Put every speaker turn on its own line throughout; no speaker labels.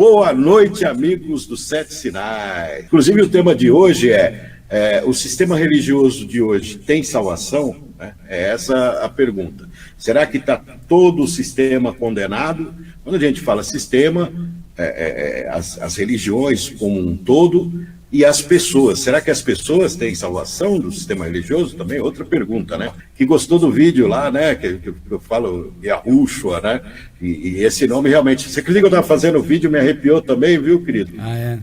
Boa noite, amigos do Sete Sinais. Inclusive, o tema de hoje o sistema religioso de hoje tem salvação? É essa a pergunta. Será que está todo o sistema condenado? Quando a gente fala sistema, as religiões como um todo e as pessoas. Será que as pessoas têm salvação do sistema religioso? Também outra pergunta, né? Que gostou do vídeo lá, né? Que eu falo Yahushua, né? E esse nome realmente... Você acredita que eu estava fazendo o vídeo, me arrepiou também, viu, querido?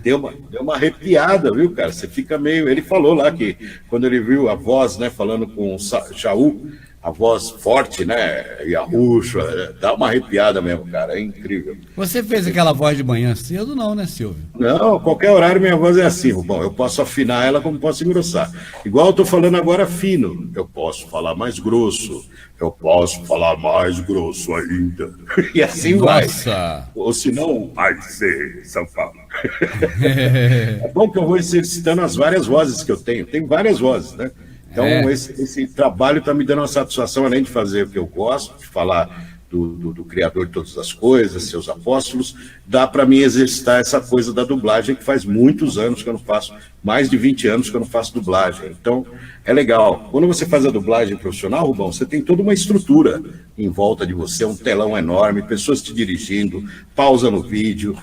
Deu uma arrepiada, viu, cara? Você fica meio... Ele falou lá que quando ele viu a voz, né, falando com Shaul, a voz forte, né? Yahushua, dá uma arrepiada mesmo, cara, é incrível.
Você fez aquela voz de manhã cedo, não, né, Silvio?
Não, qualquer horário minha voz é assim, Rubão. Eu posso afinar ela como posso engrossar. Igual eu tô falando agora fino, eu posso falar mais grosso, eu posso falar mais grosso ainda. E assim vai. Ou senão, vai ser São Paulo. É bom que eu vou exercitando as várias vozes que eu tenho. Tem várias vozes, né? Então, esse trabalho está me dando uma satisfação, além de fazer o que eu gosto, de falar do Criador de todas as coisas, seus apóstolos, dá para mim exercitar essa coisa da dublagem, que faz muitos anos que eu não faço, mais de 20 anos que eu não faço dublagem. Então, é legal. Quando você faz a dublagem profissional, Rubão, você tem toda uma estrutura em volta de você, um telão enorme, pessoas te dirigindo, pausa no vídeo,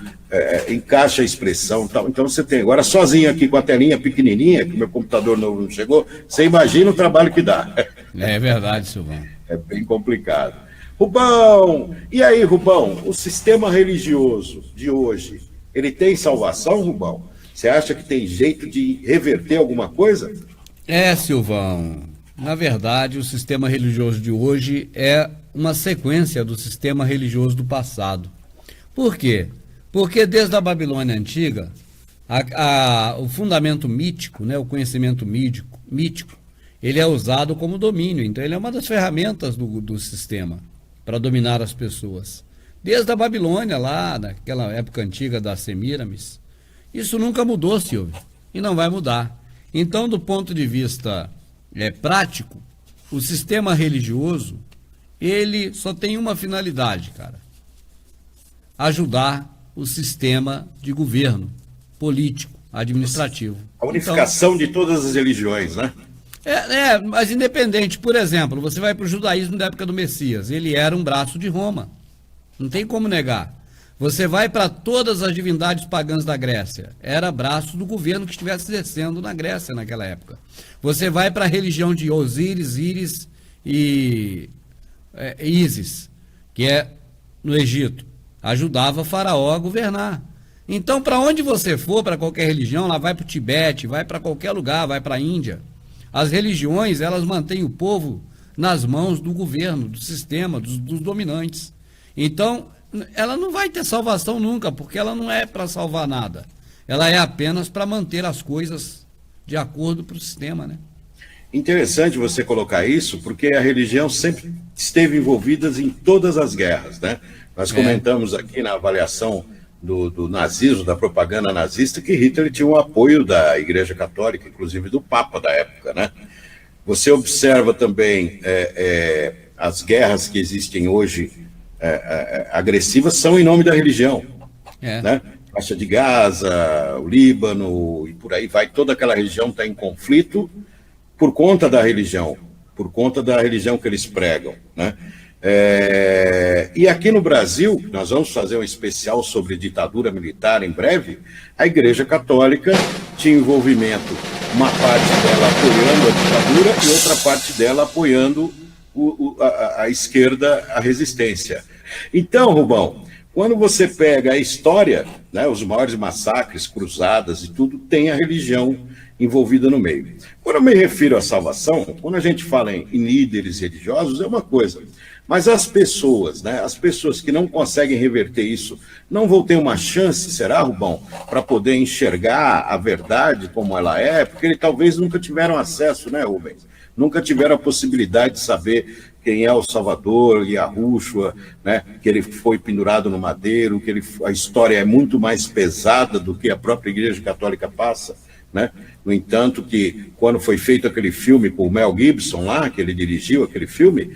encaixa a expressão e tal. Então, você tem. Agora, sozinho aqui com a telinha pequenininha, que o meu computador novo não chegou, você imagina o trabalho que dá.
É verdade, Silvão.
É bem complicado. Rubão, e aí, Rubão, o sistema religioso de hoje, ele tem salvação, Rubão? Você acha que tem jeito de reverter alguma coisa?
Silvão, na verdade, o sistema religioso de hoje é uma sequência do sistema religioso do passado. Por quê? Porque desde a Babilônia Antiga, o fundamento mítico, né, o conhecimento mítico, ele é usado como domínio, então ele é uma das ferramentas do sistema para dominar as pessoas. Desde a Babilônia, lá naquela época antiga das Semíramis, isso nunca mudou, Silvio, e não vai mudar. Então, do ponto de vista prático, o sistema religioso, ele só tem uma finalidade, cara: ajudar o sistema de governo político, administrativo.
A unificação de todas as religiões, né?
Mas independente, por exemplo, você vai para o judaísmo da época do Messias, ele era um braço de Roma, não tem como negar. Você vai para todas as divindades pagãs da Grécia, era braço do governo que estivesse exercendo na Grécia naquela época. Você vai para a religião de Osíris, Íris e Ísis, que é no Egito, ajudava Faraó a governar. Então, para onde você for, para qualquer religião, lá vai para o Tibete, vai para qualquer lugar, vai para a Índia. As religiões, elas mantêm o povo nas mãos do governo, do sistema, dos dominantes. Então, ela não vai ter salvação nunca, porque ela não é para salvar nada. Ela é apenas para manter as coisas de acordo para o sistema, né?
Interessante você colocar isso, porque a religião sempre esteve envolvida em todas as guerras, né? Nós comentamos aqui na avaliação do nazismo, da propaganda nazista, que Hitler tinha o apoio da Igreja Católica, inclusive do Papa da época, né? Você observa também as guerras que existem hoje, agressivas, são em nome da religião, né? Faixa de Gaza, o Líbano, e por aí vai, toda aquela região está em conflito por conta da religião que eles pregam, né? E aqui no Brasil, nós vamos fazer um especial sobre ditadura militar em breve. A Igreja Católica tinha envolvimento, uma parte dela apoiando a ditadura e outra parte dela apoiando a esquerda, a resistência. Então, Rubão, quando você pega a história, né, os maiores massacres, cruzadas e tudo, tem a religião envolvida no meio. Quando eu me refiro à salvação, quando a gente fala em líderes religiosos, é uma coisa. Mas as pessoas, né, as pessoas que não conseguem reverter isso, não vão ter uma chance, será, Rubão, para poder enxergar a verdade como ela é, porque eles talvez nunca tiveram acesso, né, Rubens? Nunca tiveram a possibilidade de saber quem é o Salvador, Yahushua, né, que ele foi pendurado no madeiro, que a história é muito mais pesada do que a própria Igreja Católica passa, né? No entanto, que quando foi feito aquele filme com o Mel Gibson lá, que ele dirigiu aquele filme,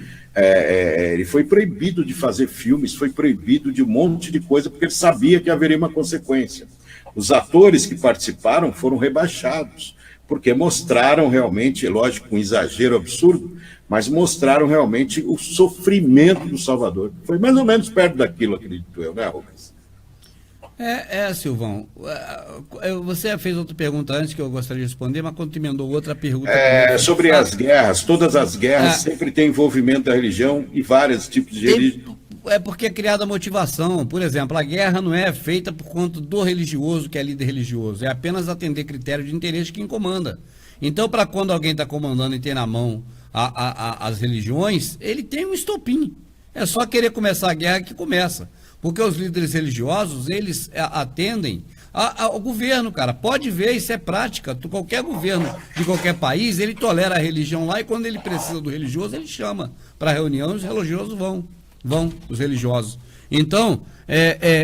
ele foi proibido de fazer filmes, foi proibido de um monte de coisa, porque ele sabia que haveria uma consequência. Os atores que participaram foram rebaixados, porque mostraram realmente, lógico, um exagero absurdo, mas mostraram realmente o sofrimento do Salvador. Foi mais ou menos perto daquilo, acredito eu, né, Rubens?
Silvão, você fez outra pergunta antes que eu gostaria de responder, mas quando tu emendou outra pergunta...
Sobre as guerras, todas as guerras sempre tem envolvimento da religião e vários tipos de religião.
É porque é criada motivação. Por exemplo, a guerra não é feita por conta do religioso que é líder religioso, é apenas atender critério de interesse de quem comanda. Então, para quando alguém está comandando e tem na mão as religiões, ele tem um estopim. É só querer começar a guerra que começa. Porque os líderes religiosos, eles atendem ao governo, cara. Pode ver, isso é prática. Qualquer governo de qualquer país, ele tolera a religião lá e quando ele precisa do religioso, ele chama para reunião e os religiosos vão, os religiosos. Então,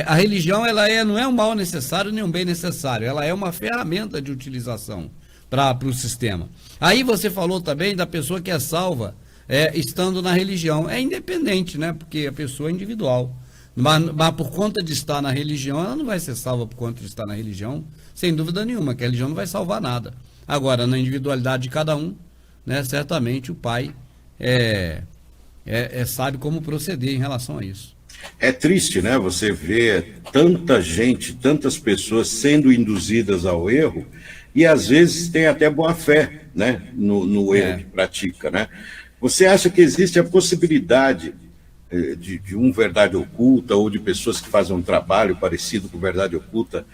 a religião ela não é um mal necessário nem um bem necessário. Ela é uma ferramenta de utilização para o sistema. Aí você falou também da pessoa que é salva estando na religião. É independente, né? Porque a pessoa é individual. Mas por conta de estar na religião, ela não vai ser salva por conta de estar na religião, sem dúvida nenhuma, que a religião não vai salvar nada. Agora, na individualidade de cada um, né, certamente o pai sabe como proceder em relação a isso.
É triste, né? Você vê tanta gente, tantas pessoas sendo induzidas ao erro e às vezes tem até boa fé, né? No erro que pratica, né? Você acha que existe a possibilidade de um Verdade Oculta ou de pessoas que fazem um trabalho parecido com Verdade Oculta,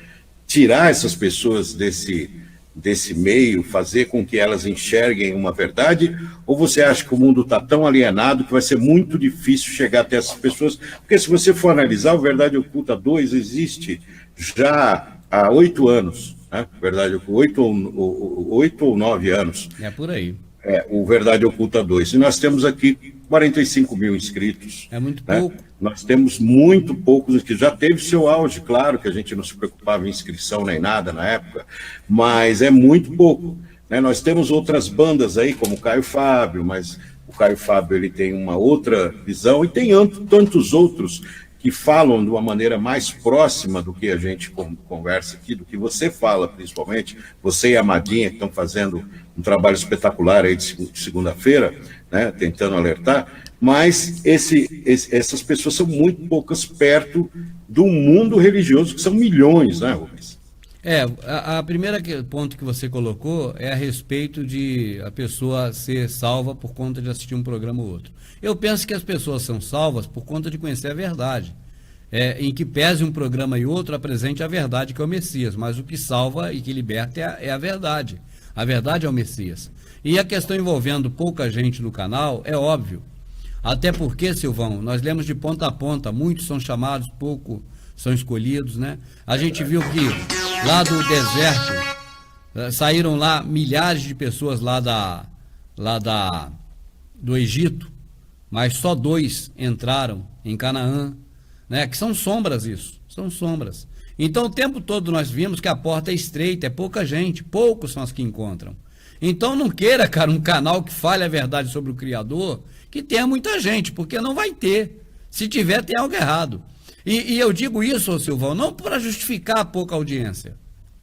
tirar essas pessoas desse meio, fazer com que elas enxerguem uma verdade? Ou você acha que o mundo está tão alienado que vai ser muito difícil chegar até essas pessoas? Porque se você for analisar, o Verdade Oculta 2 existe já há 8 anos, né? Verdade Oculta, 8 ou 9 anos.
É por aí.
O Verdade Oculta 2. E nós temos aqui 45 mil inscritos.
É muito pouco.
Nós temos muito poucos inscritos. Já teve seu auge, claro que a gente não se preocupava em inscrição nem nada na época, mas é muito pouco. Né? Nós temos outras bandas aí, como o Caio Fábio, mas o Caio Fábio ele tem uma outra visão, e tem tantos outros que falam de uma maneira mais próxima do que a gente conversa aqui, do que você fala, principalmente, você e a Amadinha, que estão fazendo um trabalho espetacular aí de segunda-feira, né, tentando alertar, mas essas pessoas são muito poucas perto do mundo religioso, que são milhões, né, Rubens?
A primeira ponto que você colocou é a respeito de a pessoa ser salva por conta de assistir um programa ou outro. Eu penso que as pessoas são salvas por conta de conhecer a verdade. Em que pese um programa e outro apresente a verdade, que é o Messias, mas o que salva e que liberta é a verdade. A verdade é o Messias. E a questão envolvendo pouca gente no canal é óbvio. Até porque, Silvão, nós lemos de ponta a ponta, muitos são chamados, pouco são escolhidos, né? A gente viu que lá do deserto saíram lá milhares de pessoas do Egito, mas só 2 entraram em Canaã, né? Que são sombras isso, são sombras. Então o tempo todo nós vimos que a porta é estreita, é pouca gente, poucos são os que encontram. Então não queira, cara, um canal que fale a verdade sobre o Criador, que tenha muita gente, porque não vai ter. Se tiver, tem algo errado. E eu digo isso, ô Silvão, não para justificar a pouca audiência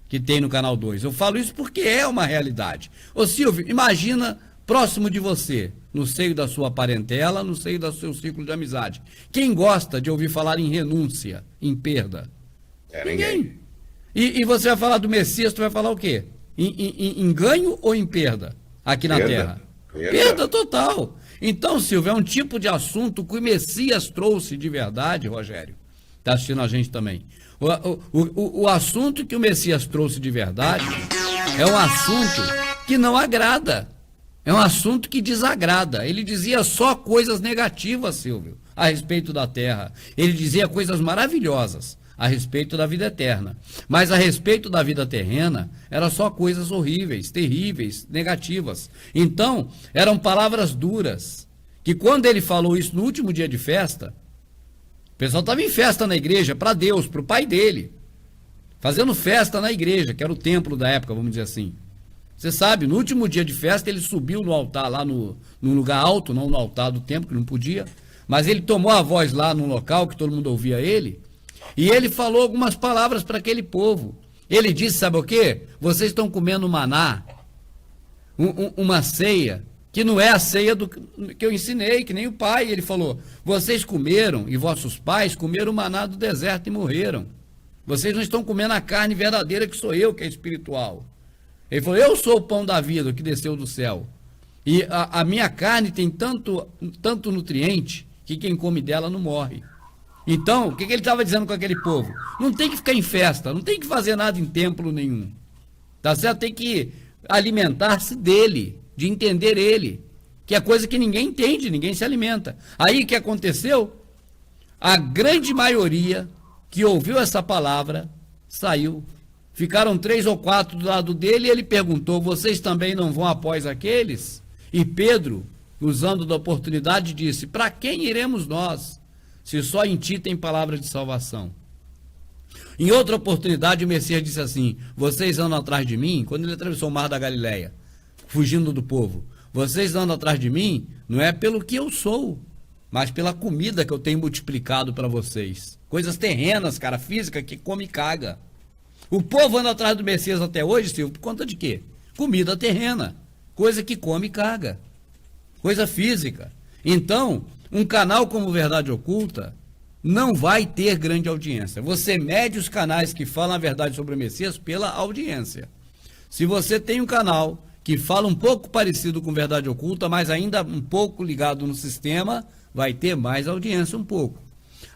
que tem no Canal 2. Eu falo isso porque é uma realidade. Ô Silvio, imagina próximo de você, no seio da sua parentela, no seio do seu círculo de amizade. Quem gosta de ouvir falar em renúncia, em perda? Ninguém. E você vai falar do Messias, tu vai falar o quê? Em ganho ou em perda? Aqui na Terra? Perda total. Então, Silvio, é um tipo de assunto que o Messias trouxe de verdade, Rogério. Está assistindo a gente também. O assunto que o Messias trouxe de verdade é um assunto que não agrada. É um assunto que desagrada. Ele dizia só coisas negativas, Silvio, a respeito da Terra. Ele dizia coisas maravilhosas a respeito da vida eterna. Mas a respeito da vida terrena, era só coisas horríveis, terríveis, negativas. Então, eram palavras duras, que quando ele falou isso no último dia de festa, o pessoal estava em festa na igreja, para Deus, para o pai dele, fazendo festa na igreja, que era o templo da época, vamos dizer assim. Você sabe, no último dia de festa, ele subiu no altar lá no lugar alto, não no altar do templo, que não podia, mas ele tomou a voz lá num local que todo mundo ouvia ele, e ele falou algumas palavras para aquele povo. Ele disse, sabe o quê? Vocês estão comendo maná, uma ceia, que não é a ceia que eu ensinei, que nem o pai. Ele falou, vocês comeram, e vossos pais comeram o maná do deserto e morreram. Vocês não estão comendo a carne verdadeira que sou eu, que é espiritual. Ele falou, eu sou o pão da vida que desceu do céu. E a minha carne tem tanto nutriente que quem come dela não morre. Então, o que ele estava dizendo com aquele povo? Não tem que ficar em festa, não tem que fazer nada em templo nenhum. Tá certo? Tem que alimentar-se dele, de entender ele, que é coisa que ninguém entende, ninguém se alimenta. Aí o que aconteceu? A grande maioria que ouviu essa palavra saiu. Ficaram 3 ou 4 do lado dele e ele perguntou, vocês também não vão após aqueles? E Pedro, usando da oportunidade, disse, para quem iremos nós, se só em ti tem palavra de salvação? Em outra oportunidade, o Messias disse assim, vocês andam atrás de mim, quando ele atravessou o mar da Galileia, fugindo do povo, vocês andam atrás de mim, não é pelo que eu sou, mas pela comida que eu tenho multiplicado para vocês. Coisas terrenas, cara, física, que come e caga. O povo anda atrás do Messias até hoje, Silvio, por conta de quê? Comida terrena, coisa que come e caga, coisa física. Então, um canal como Verdade Oculta não vai ter grande audiência. Você mede os canais que falam a verdade sobre o Messias pela audiência. Se você tem um canal que fala um pouco parecido com Verdade Oculta, mas ainda um pouco ligado no sistema, vai ter mais audiência um pouco.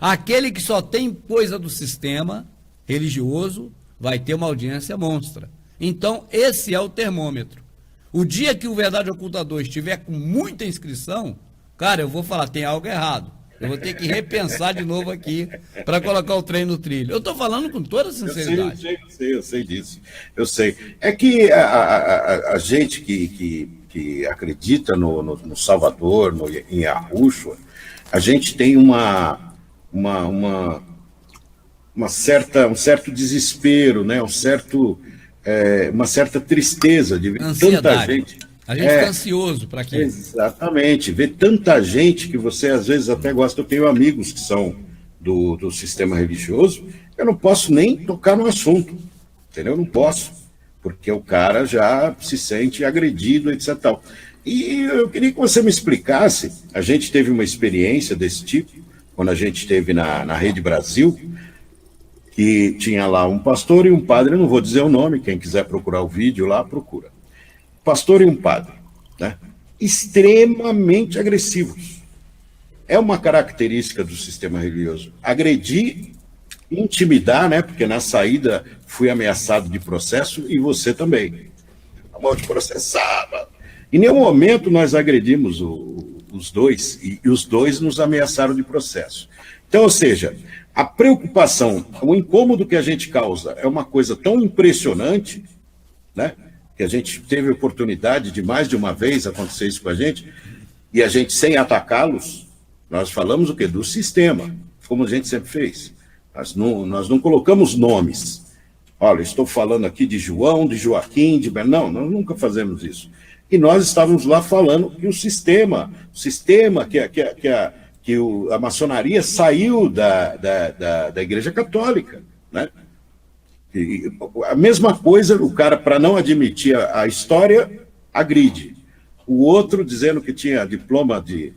Aquele que só tem coisa do sistema religioso, vai ter uma audiência monstra. Então, esse é o termômetro. O dia que o Verdade Oculta 2 estiver com muita inscrição, cara, eu vou falar, tem algo errado. Eu vou ter que repensar de novo aqui para colocar o trem no trilho. Eu estou falando com toda sinceridade.
Eu sei disso. Eu sei. É que a gente que acredita no Salvador, em Yahushua, a gente tem um certo desespero, né? Uma certa tristeza de ver tanta gente.
A gente fica ansioso para quê?
Exatamente. Ver tanta gente que você às vezes até gosta. Eu tenho amigos que são do sistema religioso, eu não posso nem tocar no assunto, entendeu? Eu não posso, porque o cara já se sente agredido, etc. Tal. E eu queria que você me explicasse, a gente teve uma experiência desse tipo, quando a gente esteve na Rede Brasil, que tinha lá um pastor e um padre, eu não vou dizer o nome, quem quiser procurar o vídeo lá, procura. Pastor e um padre, né? Extremamente agressivos. É uma característica do sistema religioso. Agredir, intimidar, né? Porque na saída fui ameaçado de processo e você também. Vamos te processar. Em nenhum momento nós agredimos os dois e os dois nos ameaçaram de processo. Então, ou seja, a preocupação, o incômodo que a gente causa é uma coisa tão impressionante, né? Que a gente teve oportunidade de mais de uma vez acontecer isso com a gente, e a gente sem atacá-los, nós falamos o quê? Do sistema, como a gente sempre fez. Nós não colocamos nomes. Olha, estou falando aqui de João, de Joaquim, de Bernão, nós nunca fazemos isso. E nós estávamos lá falando que o sistema que a maçonaria saiu da Igreja Católica, né? E a mesma coisa, o cara, para não admitir a história, agride. O outro, dizendo que tinha diploma de...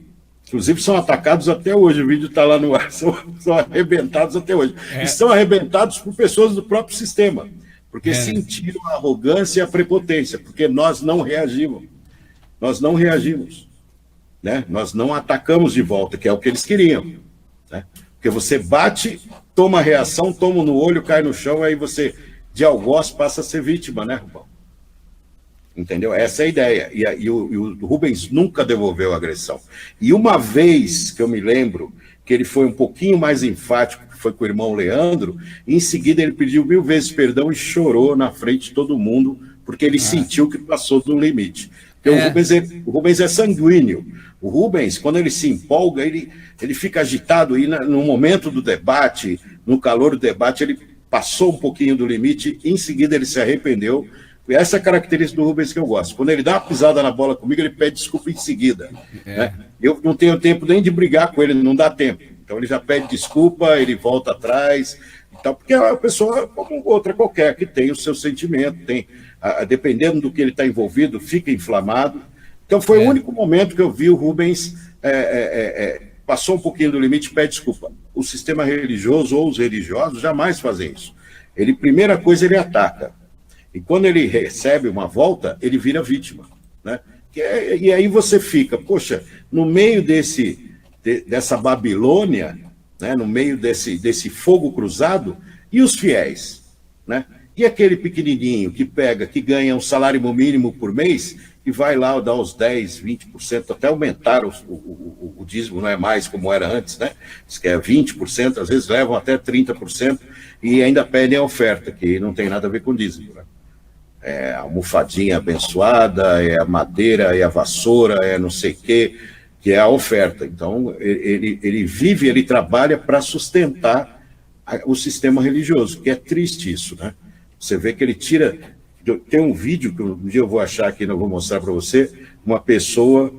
Inclusive, são atacados até hoje, o vídeo está lá no ar, são arrebentados até hoje. E são arrebentados por pessoas do próprio sistema, porque sentiram a arrogância e a prepotência, porque nós não reagimos. Nós não reagimos, né? Nós não atacamos de volta, que é o que eles queriam, né? Porque você bate, toma reação, toma no olho, cai no chão, aí você, de algoz, passa a ser vítima, né, Rubão? Entendeu? Essa é a ideia. E o Rubens nunca devolveu a agressão. E uma vez que eu me lembro que ele foi um pouquinho mais enfático, que foi com o irmão Leandro, e em seguida ele pediu 1000 vezes perdão e chorou na frente de todo mundo, porque ele sentiu que passou do limite. Porque o Rubens é sanguíneo. O Rubens, quando ele se empolga, ele fica agitado, e no momento do debate, no calor do debate, ele passou um pouquinho do limite, em seguida ele se arrependeu, essa é a característica do Rubens que eu gosto. Quando ele dá uma pisada na bola comigo, ele pede desculpa em seguida. Né? Eu não tenho tempo nem de brigar com ele, não dá tempo. Então ele já pede desculpa, ele volta atrás, e tal, porque é uma pessoa como outra qualquer, que tem o seu sentimento, dependendo do que ele está envolvido, fica inflamado. Então foi o único momento que eu vi o Rubens passou um pouquinho do limite e pede desculpa. O sistema religioso ou os religiosos jamais fazem isso. Primeira coisa, ele ataca. E quando ele recebe uma volta, ele vira vítima. Né? E aí você fica, poxa, no meio dessa Babilônia, né? No meio desse fogo cruzado, e os fiéis? Né? E aquele pequenininho que ganha um salário mínimo por mês e vai lá dar os 10%, 20%, até aumentar o dízimo, não é mais como era antes, né? Diz que é 20%, às vezes levam até 30%, e ainda pedem a oferta, que não tem nada a ver com dízimo. Né? É a almofadinha abençoada, é a madeira, é a vassoura, é não sei o quê, que é a oferta. Então, ele trabalha para sustentar o sistema religioso, que é triste isso, né? Você vê que ele tira... Tem um vídeo que um dia eu vou achar aqui, não vou mostrar para você, uma pessoa,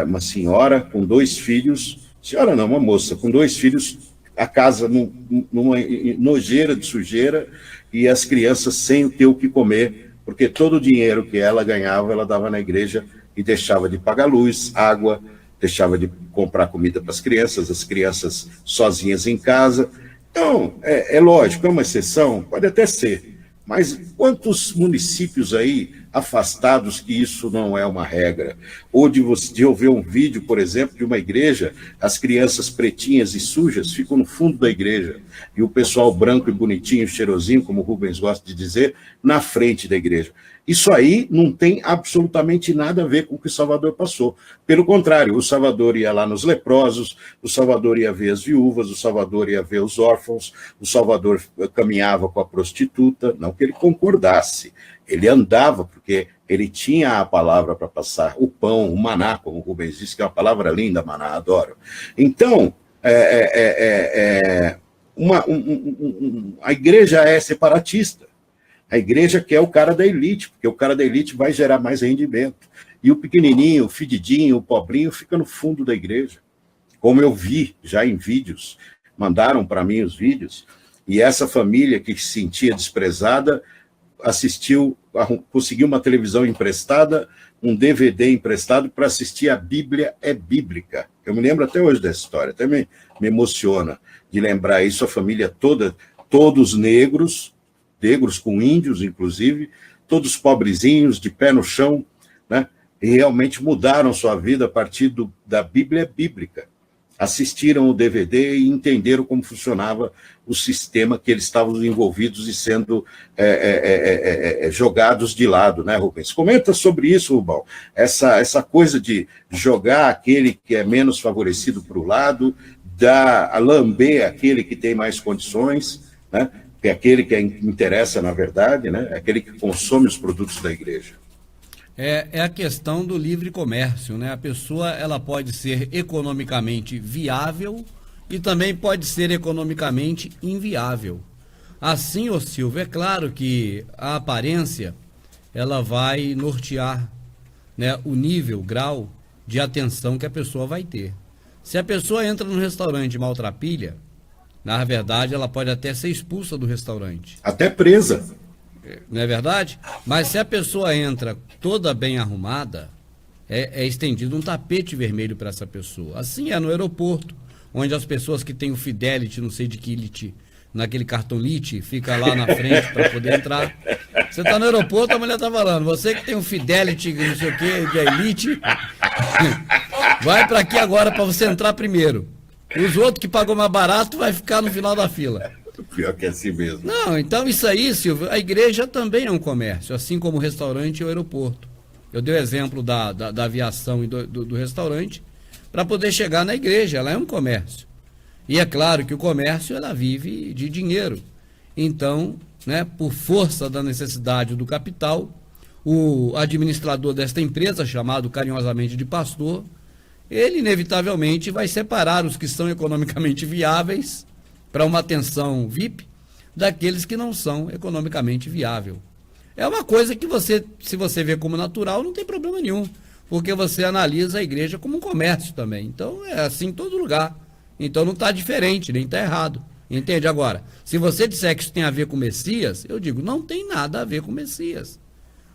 uma senhora com 2 filhos, senhora não, uma moça, com 2 filhos, a casa numa nojeira de sujeira, e as crianças sem ter o que comer, porque todo o dinheiro que ela ganhava, ela dava na igreja e deixava de pagar luz, água, deixava de comprar comida para as crianças sozinhas em casa. Então, é lógico, é uma exceção, pode até ser, mas quantos municípios aí afastados que isso não é uma regra? Ou de eu ver um vídeo, por exemplo, de uma igreja, as crianças pretinhas e sujas ficam no fundo da igreja, e o pessoal branco e bonitinho, cheirosinho, como o Rubens gosta de dizer, na frente da igreja. Isso aí não tem absolutamente nada a ver com o que o Salvador passou. Pelo contrário, o Salvador ia lá nos leprosos, o Salvador ia ver as viúvas, o Salvador ia ver os órfãos, o Salvador caminhava com a prostituta, não que ele concordasse, ele andava porque ele tinha a palavra para passar, o pão, o maná, como o Rubens disse, que é uma palavra linda, maná, adoro. Então, a igreja é separatista. A igreja quer o cara da elite, porque o cara da elite vai gerar mais rendimento. E o pequenininho, o fedidinho, o pobrinho fica no fundo da igreja. Como eu vi já em vídeos, mandaram para mim os vídeos, e essa família que se sentia desprezada conseguiu uma televisão emprestada, um DVD emprestado para assistir a Bíblia é Bíblica. Eu me lembro até hoje dessa história, até me emociona de lembrar isso, a família toda, todos negros com índios, inclusive, todos pobrezinhos, de pé no chão, né? E realmente mudaram sua vida a partir da Bíblia Bíblica. Assistiram o DVD e entenderam como funcionava o sistema que eles estavam envolvidos e sendo jogados de lado, né, Rubens? Comenta sobre isso, Rubão. Essa coisa de jogar aquele que é menos favorecido para o lado, lamber aquele que tem mais condições, né? Que é aquele que interessa, na verdade, né? É aquele que consome os produtos da igreja.
É a questão do livre comércio, né? A pessoa ela pode ser economicamente viável e também pode ser economicamente inviável. Assim, ô Silvio, é claro que a aparência ela vai nortear, né, o nível, o grau de atenção que a pessoa vai ter. Se a pessoa entra num restaurante maltrapilha, na verdade, ela pode até ser expulsa do restaurante.
Até presa.
Não é verdade? Mas se a pessoa entra toda bem arrumada, é estendido um tapete vermelho para essa pessoa. Assim é no aeroporto, onde as pessoas que têm o Fidelity, não sei de que elite, naquele cartão Lite, fica lá na frente para poder entrar. Você está no aeroporto, a mulher está falando, você que tem o Fidelity, não sei o que, de Elite, vai para aqui agora para você entrar primeiro. Os outros que pagou mais barato vai ficar no final da fila.
Pior que é assim mesmo.
Não, então isso aí, Silvio, a igreja também é um comércio, assim como o restaurante e o aeroporto. Eu dei o exemplo da aviação e do restaurante, para poder chegar na igreja, ela é um comércio. E é claro que o comércio, ela vive de dinheiro. Então, né, por força da necessidade do capital, o administrador desta empresa, chamado carinhosamente de pastor, ele inevitavelmente vai separar os que são economicamente viáveis para uma atenção VIP daqueles que não são economicamente viáveis. É uma coisa que você, se você vê como natural, não tem problema nenhum, porque você analisa a igreja como um comércio também. Então é assim em todo lugar. Então não está diferente, nem está errado. Entende? Agora, se você disser que isso tem a ver com o Messias, eu digo, não tem nada a ver com o Messias.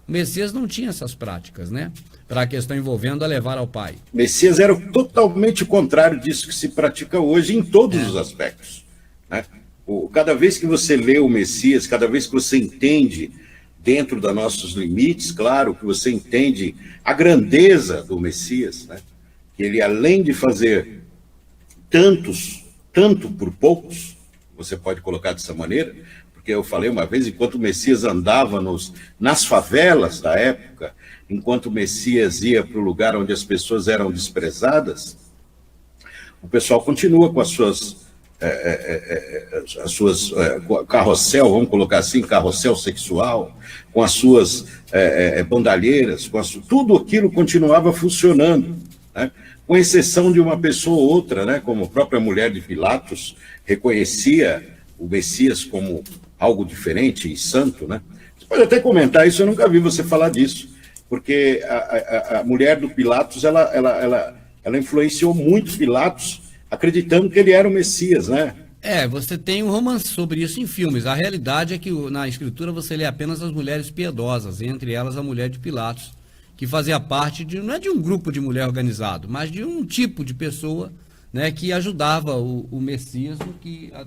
O Messias não tinha essas práticas, né? Para a questão envolvendo a levar ao Pai.
Messias era totalmente o contrário disso que se pratica hoje em todos os aspectos, né? Cada vez que você lê o Messias, cada vez que você entende, dentro dos nossos limites, claro, que você entende a grandeza do Messias, né? Que ele, além de fazer tanto por poucos, você pode colocar dessa maneira, porque eu falei uma vez, enquanto o Messias andava nas favelas da época, enquanto o Messias ia para o lugar onde as pessoas eram desprezadas, o pessoal continua com as suas carrossel, vamos colocar assim, carrossel sexual, com as suas bandalheiras, tudo aquilo continuava funcionando, né? Com exceção de uma pessoa ou outra, né? Como a própria mulher de Pilatos reconhecia o Messias como algo diferente e santo, né? Você pode até comentar isso, eu nunca vi você falar disso, porque a mulher do Pilatos, ela influenciou muito Pilatos, acreditando que ele era o Messias, né?
Você tem um romance sobre isso em filmes. A realidade é que na escritura você lê apenas as mulheres piedosas, entre elas a mulher de Pilatos, que fazia parte não é de um grupo de mulher organizado, mas de um tipo de pessoa, né, que ajudava o Messias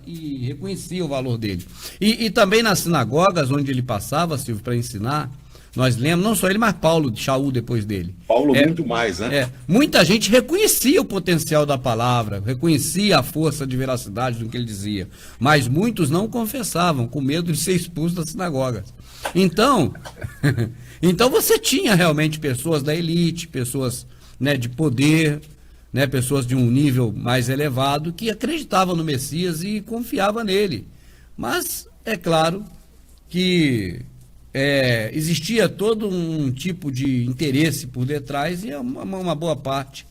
e reconhecia o valor dele. E também nas sinagogas onde ele passava, Silvio, para ensinar, nós lemos, não só ele, mas Paulo, de Shaul depois dele.
Paulo muito mais, né?
Muita gente reconhecia o potencial da palavra, reconhecia a força de veracidade do que ele dizia, mas muitos não confessavam, com medo de ser expulsos das sinagogas. Então, então você tinha realmente pessoas da elite, pessoas, né, de poder, né, pessoas de um nível mais elevado que acreditavam no Messias e confiavam nele. Mas é claro que existia todo um tipo de interesse por detrás e uma boa parte,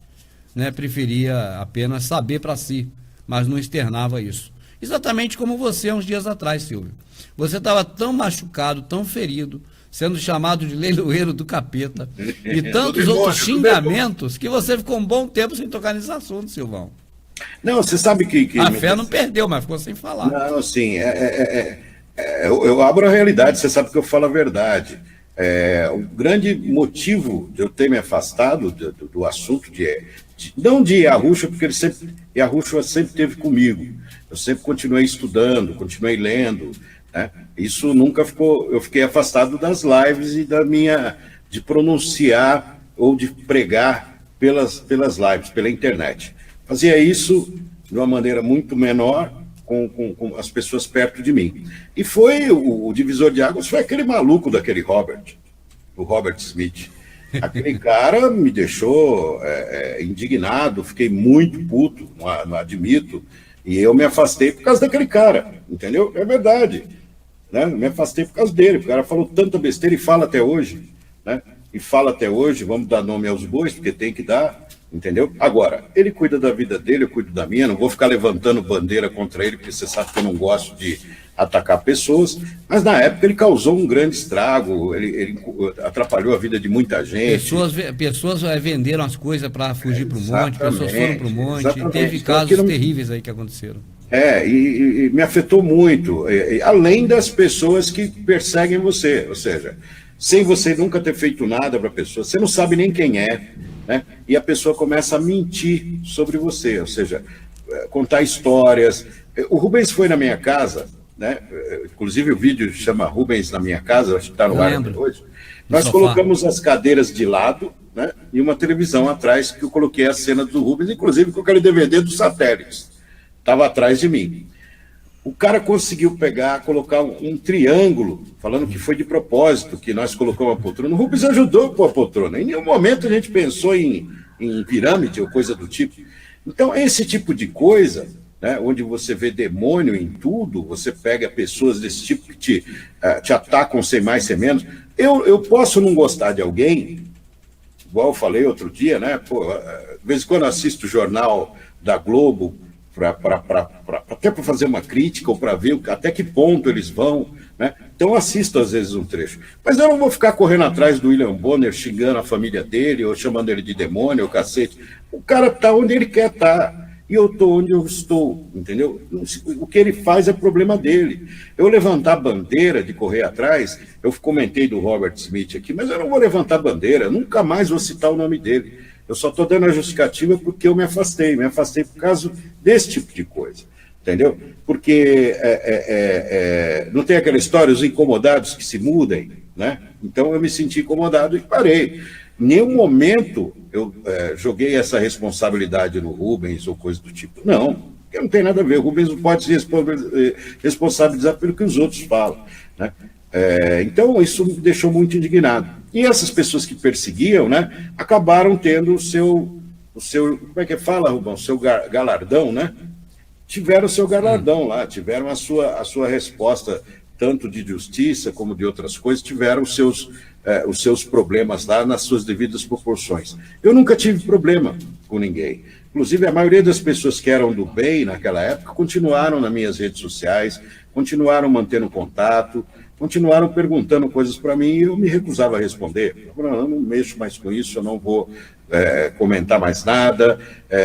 né, preferia apenas saber para si, mas não externava isso. Exatamente como você uns dias atrás, Silvio. Você estava tão machucado, tão ferido, sendo chamado de leiloeiro do capeta e tantos outros xingamentos que você ficou um bom tempo sem tocar nesse assunto, Silvão.
Não, você sabe que
a fé não perdeu, mas ficou sem falar.
Não, sim, eu abro a realidade, você sabe que eu falo a verdade. O grande motivo de eu ter me afastado do assunto não de Yahushua, porque Yahushua sempre esteve comigo. Eu sempre continuei estudando, continuei lendo, né? Isso nunca ficou. Eu fiquei afastado das lives e de pronunciar ou de pregar pelas lives, pela internet. Fazia isso de uma maneira muito menor, com as pessoas perto de mim. E foi o divisor de águas, foi aquele maluco daquele o Robert Smith. Aquele cara me deixou indignado, fiquei muito puto, não admito, e eu me afastei por causa daquele cara, entendeu? É verdade, né? Me afastei por causa dele, o cara falou tanta besteira e fala até hoje, né? E fala até hoje, vamos dar nome aos bois, porque tem que dar, entendeu? Agora, ele cuida da vida dele, eu cuido da minha, não vou ficar levantando bandeira contra ele, porque você sabe que eu não gosto de atacar pessoas, mas na época ele causou um grande estrago, ele atrapalhou a vida de muita gente.
Pessoas venderam as coisas para fugir para o monte, pessoas foram para o monte, e teve
então,
casos terríveis aí que aconteceram.
E me afetou muito, além das pessoas que perseguem você, ou seja, sem você nunca ter feito nada para a pessoa, você não sabe nem quem é, né? E a pessoa começa a mentir sobre você, ou seja, contar histórias. O Rubens foi na minha casa, né? Inclusive o vídeo chama Rubens na minha casa, acho que está no ar hoje. Nós colocamos as cadeiras de lado, né? E uma televisão atrás, que eu coloquei a cena do Rubens, inclusive com aquele DVD dos satélites, estava atrás de mim. O cara conseguiu colocar um triângulo, falando que foi de propósito que nós colocamos a poltrona. O Rubens ajudou com a poltrona. Em nenhum momento a gente pensou em pirâmide ou coisa do tipo. Então, esse tipo de coisa, né, onde você vê demônio em tudo, você pega pessoas desse tipo que te atacam sem mais, sem menos. Eu posso não gostar de alguém, igual eu falei outro dia, né? De vez em quando eu assisto o jornal da Globo, até para fazer uma crítica ou para ver até que ponto eles vão, né? Então assisto às vezes um trecho. Mas eu não vou ficar correndo atrás do William Bonner, xingando a família dele, ou chamando ele de demônio, ou cacete. O cara está onde ele quer estar. E eu estou onde eu estou, entendeu? O que ele faz é problema dele. Eu levantar bandeira de correr atrás, eu comentei do Robert Smith aqui, mas eu não vou levantar bandeira, nunca mais vou citar o nome dele. Eu só estou dando a justificativa porque eu me afastei por causa desse tipo de coisa, entendeu? Porque não tem aquela história, os incomodados que se mudem, né? Então eu me senti incomodado e parei. Em nenhum momento eu joguei essa responsabilidade no Rubens ou coisa do tipo. Não, porque não tem nada a ver. O Rubens não pode se responsabilizar pelo que os outros falam, né? Então isso me deixou muito indignado. E essas pessoas que perseguiam, né, acabaram tendo o seu, como é que fala, Rubão? O seu galardão, né? Tiveram o seu galardão lá, tiveram a sua resposta, tanto de justiça como de outras coisas, tiveram os seus problemas lá nas suas devidas proporções. Eu nunca tive problema com ninguém. Inclusive, a maioria das pessoas que eram do bem naquela época continuaram nas minhas redes sociais, continuaram mantendo contato, continuaram perguntando coisas para mim e eu me recusava a responder. Eu não mexo mais com isso, eu não vou comentar mais nada.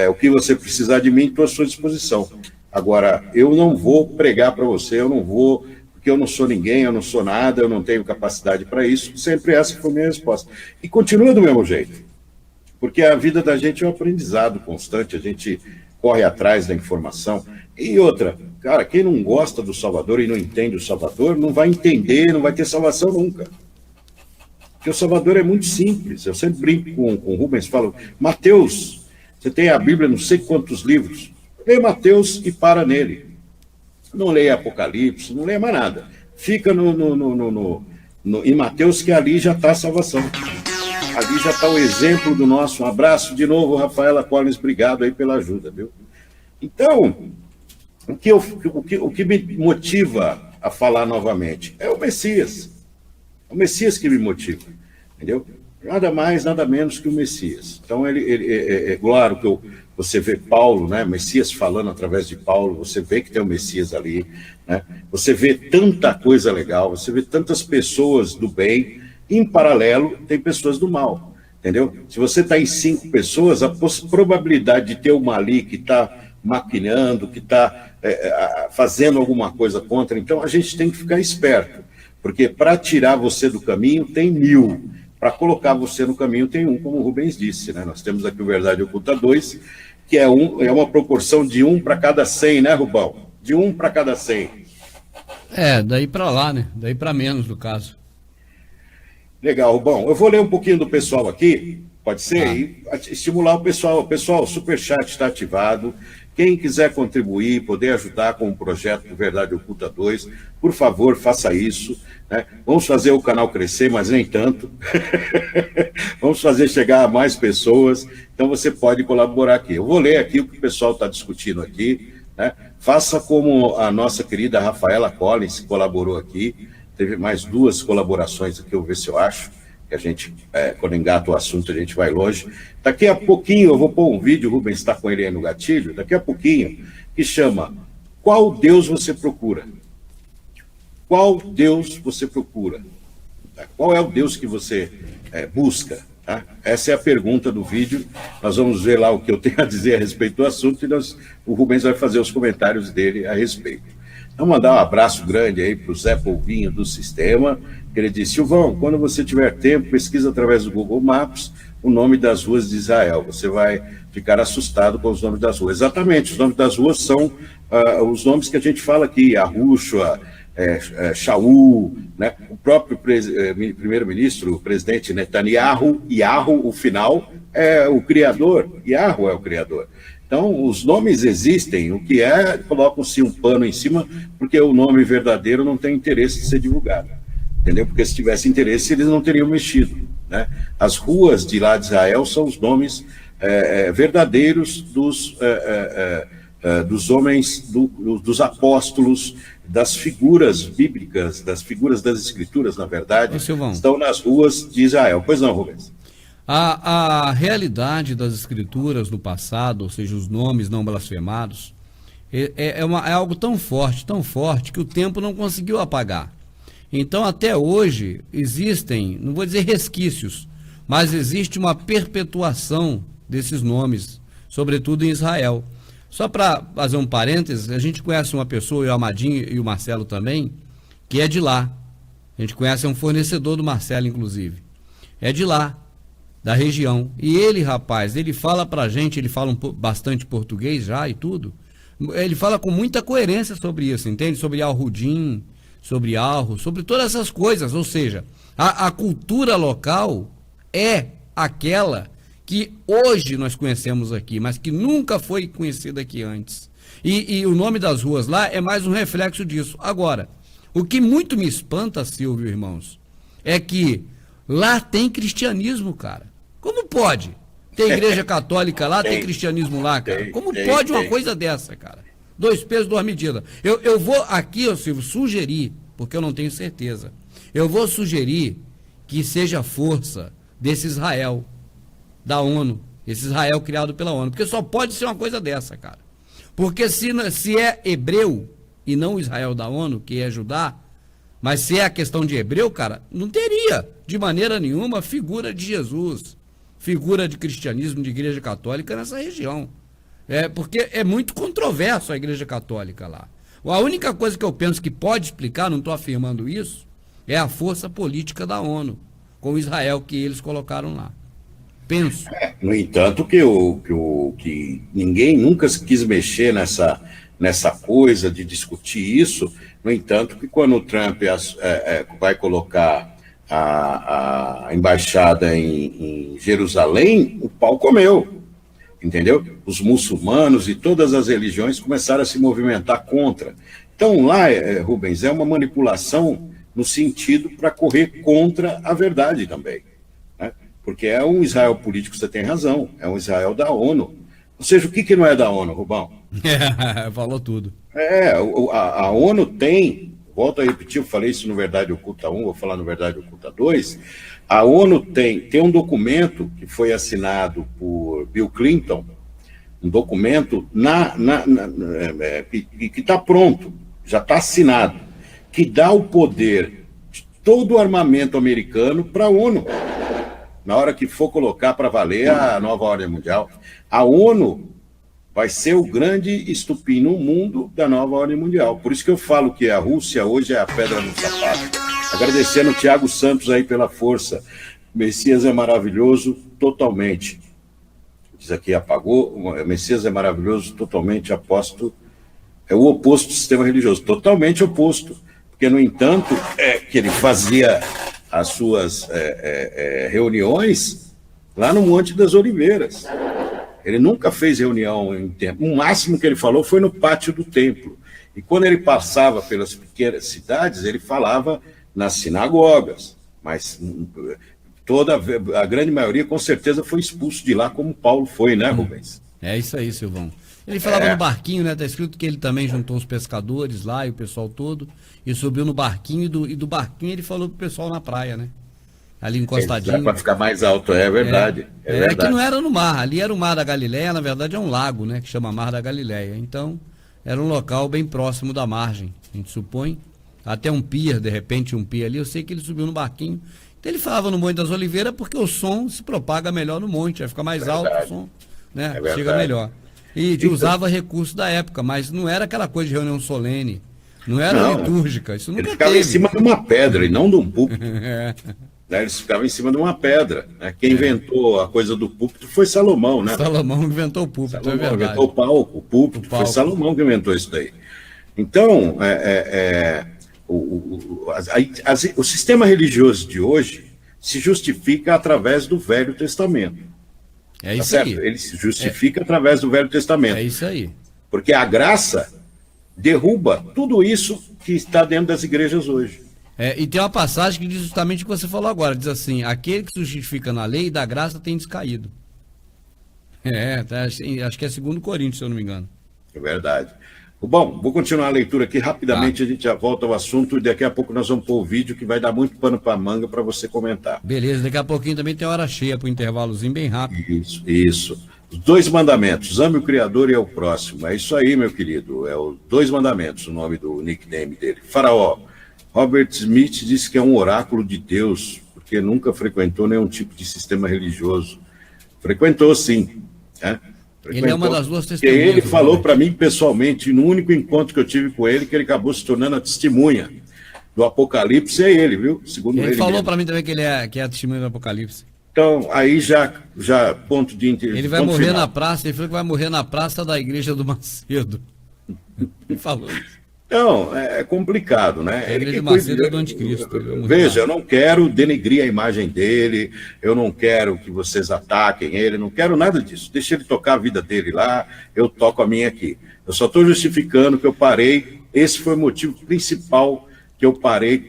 O que você precisar de mim, estou à sua disposição. Agora, eu não vou pregar para você, eu não vou... porque eu não sou ninguém, eu não sou nada, eu não tenho capacidade para isso. Sempre essa foi a minha resposta. E continua do mesmo jeito, porque a vida da gente é um aprendizado constante, a gente corre atrás da informação. E outra, cara, quem não gosta do Salvador e não entende o Salvador, não vai entender, não vai ter salvação nunca. Porque o Salvador é muito simples. Eu sempre brinco com o Rubens, falo, Mateus, você tem a Bíblia, não sei quantos livros, lê Mateus e para nele. Não leia Apocalipse, não leia mais nada. Fica em Mateus, que ali já está a salvação. Ali já está o exemplo do nosso. Um abraço de novo, Rafaela Collins, obrigado aí pela ajuda, viu? Então, o que me motiva a falar novamente é o Messias. É o Messias que me motiva, entendeu? Nada mais, nada menos que o Messias. Então, claro que você vê Paulo, né, Messias falando através de Paulo, você vê que tem o Messias ali, né? Você vê tanta coisa legal, você vê tantas pessoas do bem, em paralelo tem pessoas do mal, entendeu? Se você está em 5 pessoas, a probabilidade de ter uma ali que está maquinando, que está fazendo alguma coisa contra, então a gente tem que ficar esperto, porque para tirar você do caminho tem 1000, para colocar você no caminho tem 1, como o Rubens disse, né? Nós temos aqui o Verdade Oculta 2, que é uma proporção de 1 para cada 100, né, Rubão? De 1 para cada 100.
Daí para lá, né? Daí para menos, no caso.
Legal, Rubão. Eu vou ler um pouquinho do pessoal aqui, pode ser? E estimular o pessoal. Pessoal, o Superchat está ativado. Quem quiser contribuir, poder ajudar com o projeto do Verdade Oculta 2, por favor, faça isso, né? Vamos fazer o canal crescer, mas nem tanto. Vamos fazer chegar a mais pessoas. Então você pode colaborar aqui. Eu vou ler aqui o que o pessoal está discutindo aqui, né? Faça como a nossa querida Rafaela Collins, que colaborou aqui. Teve mais 2 colaborações aqui, eu vou ver se eu acho. Que a gente, quando engata o assunto, a gente vai longe. Daqui a pouquinho eu vou pôr um vídeo, o Rubens está com ele aí no gatilho, daqui a pouquinho, que chama Qual Deus Você Procura? Qual Deus você procura? Qual é o Deus que você busca? Tá? Essa é a pergunta do vídeo. Nós vamos ver lá o que eu tenho a dizer a respeito do assunto e o Rubens vai fazer os comentários dele a respeito. Então, mandar um abraço grande aí para o Zé Polvinho do Sistema, que ele disse, Silvão, quando você tiver tempo, pesquisa através do Google Maps o nome das ruas de Israel. Você vai ficar assustado com os nomes das ruas. Exatamente, os nomes das ruas são os nomes que a gente fala aqui, Arusha, Shaul, né? O próprio primeiro-ministro, o presidente Netanyahu, Yahu, o final, é o criador, Yahu é o criador. Então, os nomes existem, o que colocam-se um pano em cima, porque o nome verdadeiro não tem interesse de ser divulgado, entendeu? Porque se tivesse interesse, eles não teriam mexido, né? As ruas de lá de Israel são os nomes verdadeiros dos homens, dos apóstolos, das figuras bíblicas, das figuras das escrituras, na verdade, estão nas ruas de Israel. Pois não, Rubens?
A realidade das escrituras do passado, ou seja, os nomes não blasfemados, é algo tão forte, que o tempo não conseguiu apagar. Então, até hoje, existem, não vou dizer resquícios, mas existe uma perpetuação desses nomes, sobretudo em Israel. Só para fazer um parênteses, a gente conhece uma pessoa, o Amadinho e o Marcelo também, que é de lá. A gente conhece, é um fornecedor do Marcelo, inclusive. É de lá, da região. E ele, rapaz, ele fala pra gente, ele fala bastante português já e tudo. Ele fala com muita coerência sobre isso, entende? Sobre Al-Hudim, sobre Alro, sobre todas essas coisas. Ou seja, a cultura local é aquela que hoje nós conhecemos aqui, mas que nunca foi conhecida aqui antes. E o nome das ruas lá é mais um reflexo disso. Agora, o que muito me espanta, Silvio, irmãos, é que lá tem cristianismo, cara. Como pode? Tem igreja católica lá, tem cristianismo lá, cara. Como pode uma coisa dessa, cara? 2 pesos, 2 medidas. Eu vou aqui, Silvio, sugerir, porque eu não tenho certeza, eu vou sugerir que seja força desse Israel, da ONU, esse Israel criado pela ONU, porque só pode ser uma coisa dessa, cara. Porque se é hebreu e não Israel da ONU, que é Judá, mas se é a questão de hebreu, cara, não teria de maneira nenhuma figura de Jesus, figura de cristianismo, de igreja católica nessa região. Porque é muito controverso a igreja católica lá. A única coisa que eu penso que pode explicar, não estou afirmando isso, é a força política da ONU, com Israel que eles colocaram lá. Penso.
No entanto, que ninguém nunca quis mexer nessa coisa de discutir isso. No entanto, que quando o Trump vai colocar a embaixada em Jerusalém, o pau comeu, entendeu? Os muçulmanos e todas as religiões começaram a se movimentar contra. Então lá, Rubens, é uma manipulação no sentido para correr contra a verdade também, né? Porque é um Israel político, você tem razão, é um Israel da ONU. Ou seja, o que não é da ONU, Rubão?
Falou tudo.
A ONU tem, volto a repetir, eu falei isso no Verdade Oculta 1, vou falar no Verdade Oculta 2, a ONU tem um documento que foi assinado por Bill Clinton, um documento que está pronto, já está assinado, que dá o poder de todo o armamento americano para a ONU. Na hora que for colocar para valer a nova ordem mundial, a ONU vai ser o grande estupim no mundo da nova ordem mundial. Por isso que eu falo que a Rússia hoje é a pedra no sapato. Agradecendo o Thiago Santos aí pela força. O Messias é maravilhoso totalmente. Diz aqui, apagou. O Messias é maravilhoso totalmente, aposto. É o oposto do sistema religioso, totalmente oposto. Porque, no entanto, que ele fazia as suas reuniões lá no Monte das Oliveiras. Ele nunca fez reunião em templo. O máximo que ele falou foi no pátio do templo. E quando ele passava pelas pequenas cidades, ele falava nas sinagogas. Mas a grande maioria, com certeza, foi expulso de lá, como Paulo foi, né, Rubens?
É isso aí, Silvão. Ele falava no barquinho, né? Está escrito que ele também juntou os pescadores lá e o pessoal todo, e subiu no barquinho, e do barquinho ele falou pro pessoal na praia, né? Ali encostadinho.
Para ficar mais alto, é verdade.
É que não era no mar, ali era o Mar da Galileia, na verdade é um lago, né? Que chama Mar da Galileia. Então, era um local bem próximo da margem, a gente supõe. Até um pier, de repente um pier ali, eu sei que ele subiu no barquinho. Então ele falava no Monte das Oliveiras porque o som se propaga melhor no monte, vai ficar mais alto o som, né? Chega melhor. E usava recursos da época, mas não era aquela coisa de reunião solene, não era litúrgica, isso nunca teve.
Ele ficava em cima de uma pedra e não de um púlpito. Eles ficavam em cima de uma pedra, né? Quem inventou a coisa do púlpito foi Salomão, né?
Salomão inventou o púlpito,
Salomão
é verdade.
Inventou o palco, o púlpito, foi Salomão que inventou isso daí. Então, o sistema religioso de hoje se justifica através do Velho Testamento.
É isso
certo?
aí.
Ele se justifica através do Velho Testamento.
É isso aí.
Porque a graça derruba tudo isso que está dentro das igrejas hoje.
E tem uma passagem que diz justamente o que você falou agora, diz assim, aquele que se justifica na lei da graça tem descaído. Acho que é 2 Coríntios, se eu não me engano.
É verdade. Bom, vou continuar a leitura aqui rapidamente, a gente já volta ao assunto e daqui a pouco nós vamos pôr o vídeo que vai dar muito pano para manga para você comentar.
Beleza, daqui a pouquinho também tem hora cheia para o intervalozinho bem rápido.
Isso. Os 2 mandamentos, ame o Criador e ao próximo. É isso aí, meu querido, é os 2 mandamentos, o nome do nickname dele. Faraó, Robert Smith disse que é um oráculo de Deus, porque nunca frequentou nenhum tipo de sistema religioso. Frequentou, sim. Né?
Ele é uma das duas
E
testemunhas.
ele falou para mim pessoalmente, no único encontro que eu tive com ele, que ele acabou se tornando a testemunha do Apocalipse, é ele, viu? Segundo
Ele
ele
falou
mesmo.
para mim também que que é a testemunha do Apocalipse.
Então, aí já ponto de interesse.
Ele vai morrer na praça, ele falou que vai morrer na praça da igreja do Macedo. Ele falou isso.
Não, é complicado, né?
A igreja do Macedo é do anticristo.
Veja, eu não quero denegrir a imagem dele, eu não quero que vocês ataquem ele, não quero nada disso. Deixa ele tocar a vida dele lá, eu toco a minha aqui. Eu só estou justificando que eu parei, esse foi o motivo principal que eu parei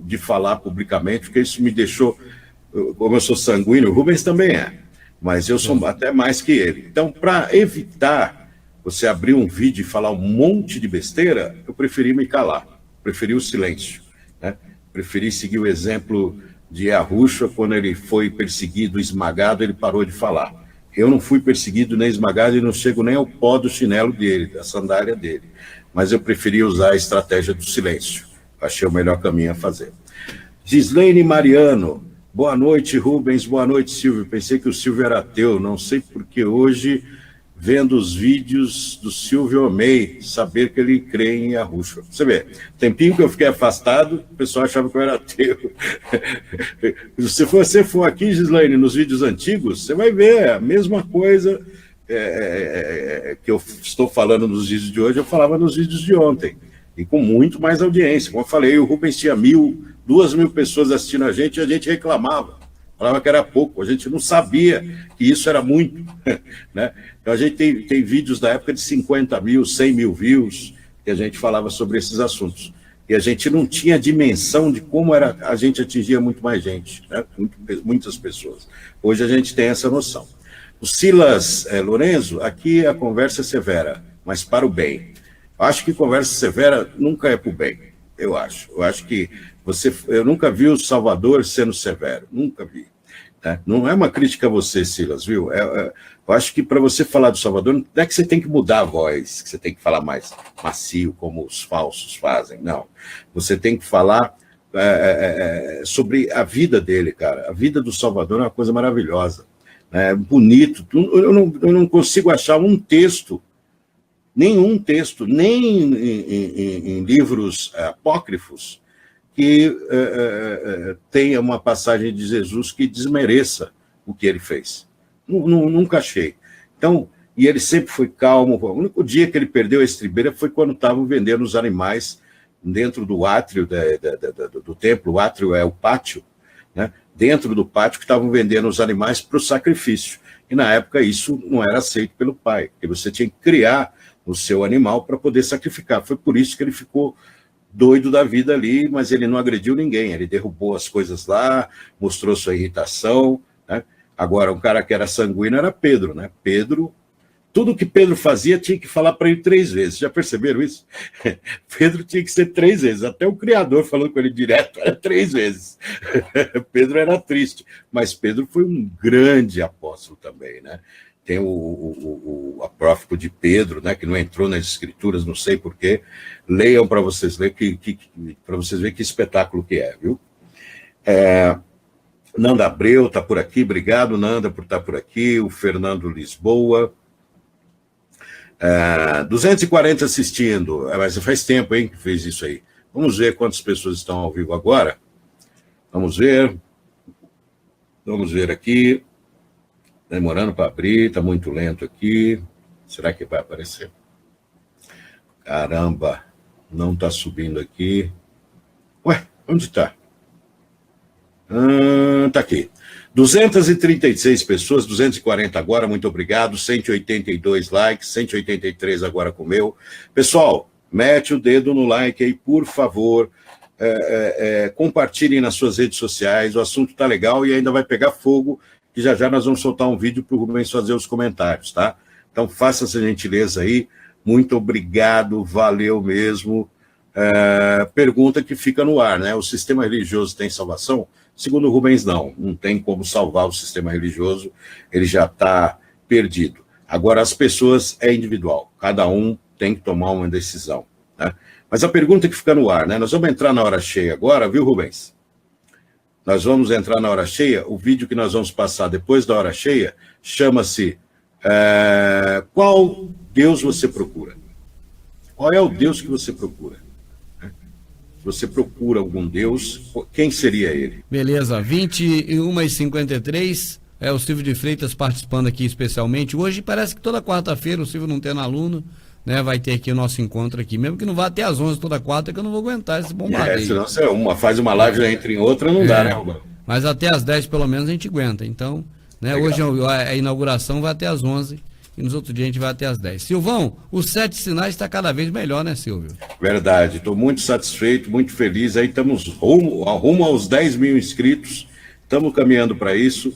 de falar publicamente, porque isso me deixou, como eu sou sanguíneo, o Rubens também é, mas eu sou até mais que ele. Então, para evitar você abrir um vídeo e falar um monte de besteira, eu preferi me calar, preferi o silêncio, né? Preferi seguir o exemplo de Yahushua, quando ele foi perseguido, esmagado, ele parou de falar. Eu não fui perseguido nem esmagado e não chego nem ao pó do chinelo dele, da sandália dele, mas eu preferi usar a estratégia do silêncio. Achei o melhor caminho a fazer. Gislaine Mariano, boa noite, Rubens, boa noite, Silvio. Pensei que o Silvio era ateu, não sei porque hoje, vendo os vídeos do Silvio, amei saber que ele crê em Yahushua. Você vê, tempinho que eu fiquei afastado, o pessoal achava que eu era ateu. Se você for aqui, Gislaine, nos vídeos antigos, você vai ver a mesma coisa que eu estou falando nos vídeos de hoje, eu falava nos vídeos de ontem. E com muito mais audiência. Como eu falei, o Rubens tinha 2.000 pessoas assistindo a gente reclamava. Falava que era pouco, a gente não sabia que isso era muito, né? Então a gente tem vídeos da época de 50 mil, 100 mil views, que a gente falava sobre esses assuntos. E a gente não tinha dimensão de como a gente atingia muito mais gente, né? Muitas pessoas. Hoje a gente tem essa noção. O Silas Lorenzo, aqui a conversa é severa, mas para o bem. Acho que conversa severa nunca é para o bem, eu acho. Eu acho que eu nunca vi o Salvador sendo severo, nunca vi. Né? Não é uma crítica a você, Silas, viu? Eu acho que para você falar do Salvador, não é que você tem que mudar a voz, que você tem que falar mais macio, como os falsos fazem, não. Você tem que falar sobre a vida dele, cara. A vida do Salvador é uma coisa maravilhosa, né? Bonito. Eu não consigo achar nenhum texto, nem em livros apócrifos, que tenha uma passagem de Jesus que desmereça o que ele fez. Nunca achei. Então, e ele sempre foi calmo. O único dia que ele perdeu a estribeira foi quando estavam vendendo os animais dentro do átrio do templo. O átrio é o pátio, né? Dentro do pátio que estavam vendendo os animais para o sacrifício. E na época isso não era aceito pelo pai, porque você tinha que criar o seu animal para poder sacrificar. Foi por isso que ele ficou doido da vida ali, mas ele não agrediu ninguém, ele derrubou as coisas lá, mostrou sua irritação, né? Agora, um cara que era sanguíneo era Pedro, né? Tudo que Pedro fazia tinha que falar para ele 3 vezes, já perceberam isso? Pedro tinha que ser 3 vezes, até o Criador falou com ele direto, era 3 vezes. Pedro era triste, mas Pedro foi um grande apóstolo também, né? Tem o apócrifo de Pedro, né, que não entrou nas escrituras, não sei porquê. Leiam para vocês lerem, para vocês verem que espetáculo que é, viu? Nanda Abreu está por aqui, obrigado, Nanda, por estar por aqui. O Fernando Lisboa. 240 assistindo, mas faz tempo, hein, que fez isso aí. Vamos ver quantas pessoas estão ao vivo agora. Vamos ver aqui. Demorando para abrir, está muito lento aqui. Será que vai aparecer? Caramba, não está subindo aqui. Ué, onde está? Está aqui. 236 pessoas, 240 agora, muito obrigado. 182 likes, 183 agora com o meu. Pessoal, mete o dedo no like aí, por favor. Compartilhem nas suas redes sociais. O assunto está legal e ainda vai pegar fogo, que já nós vamos soltar um vídeo para o Rubens fazer os comentários, tá? Então, faça essa gentileza aí. Muito obrigado, valeu mesmo. Pergunta que fica no ar, né? O sistema religioso tem salvação? Segundo o Rubens, não tem como salvar o sistema religioso, ele já está perdido. Agora, as pessoas é individual, cada um tem que tomar uma decisão, né? Mas a pergunta que fica no ar, né? Nós vamos entrar na hora cheia agora, viu, Rubens? Nós vamos entrar na hora cheia. O vídeo que nós vamos passar depois da hora cheia chama-se Qual Deus você procura? Qual é o Deus que você procura? Se você procura algum Deus, quem seria ele?
Beleza, 21h53, o Silvio de Freitas participando aqui especialmente. Hoje parece que toda quarta-feira, o Silvio não tendo aluno, né, vai ter aqui o nosso encontro aqui, mesmo que não vá até às 11 toda quarta, que eu não vou aguentar esse bombardeio.
Senão você faz uma live entre em outra, não dá, né, Rubão?
Mas até às 10 pelo menos a gente aguenta, então, né, hoje a inauguração vai até às 11 e nos outros dias a gente vai até às 10. Silvão, os 7 sinais está cada vez melhor, né, Silvio?
Verdade, estou muito satisfeito, muito feliz, aí estamos rumo aos 10 mil inscritos, estamos caminhando para isso.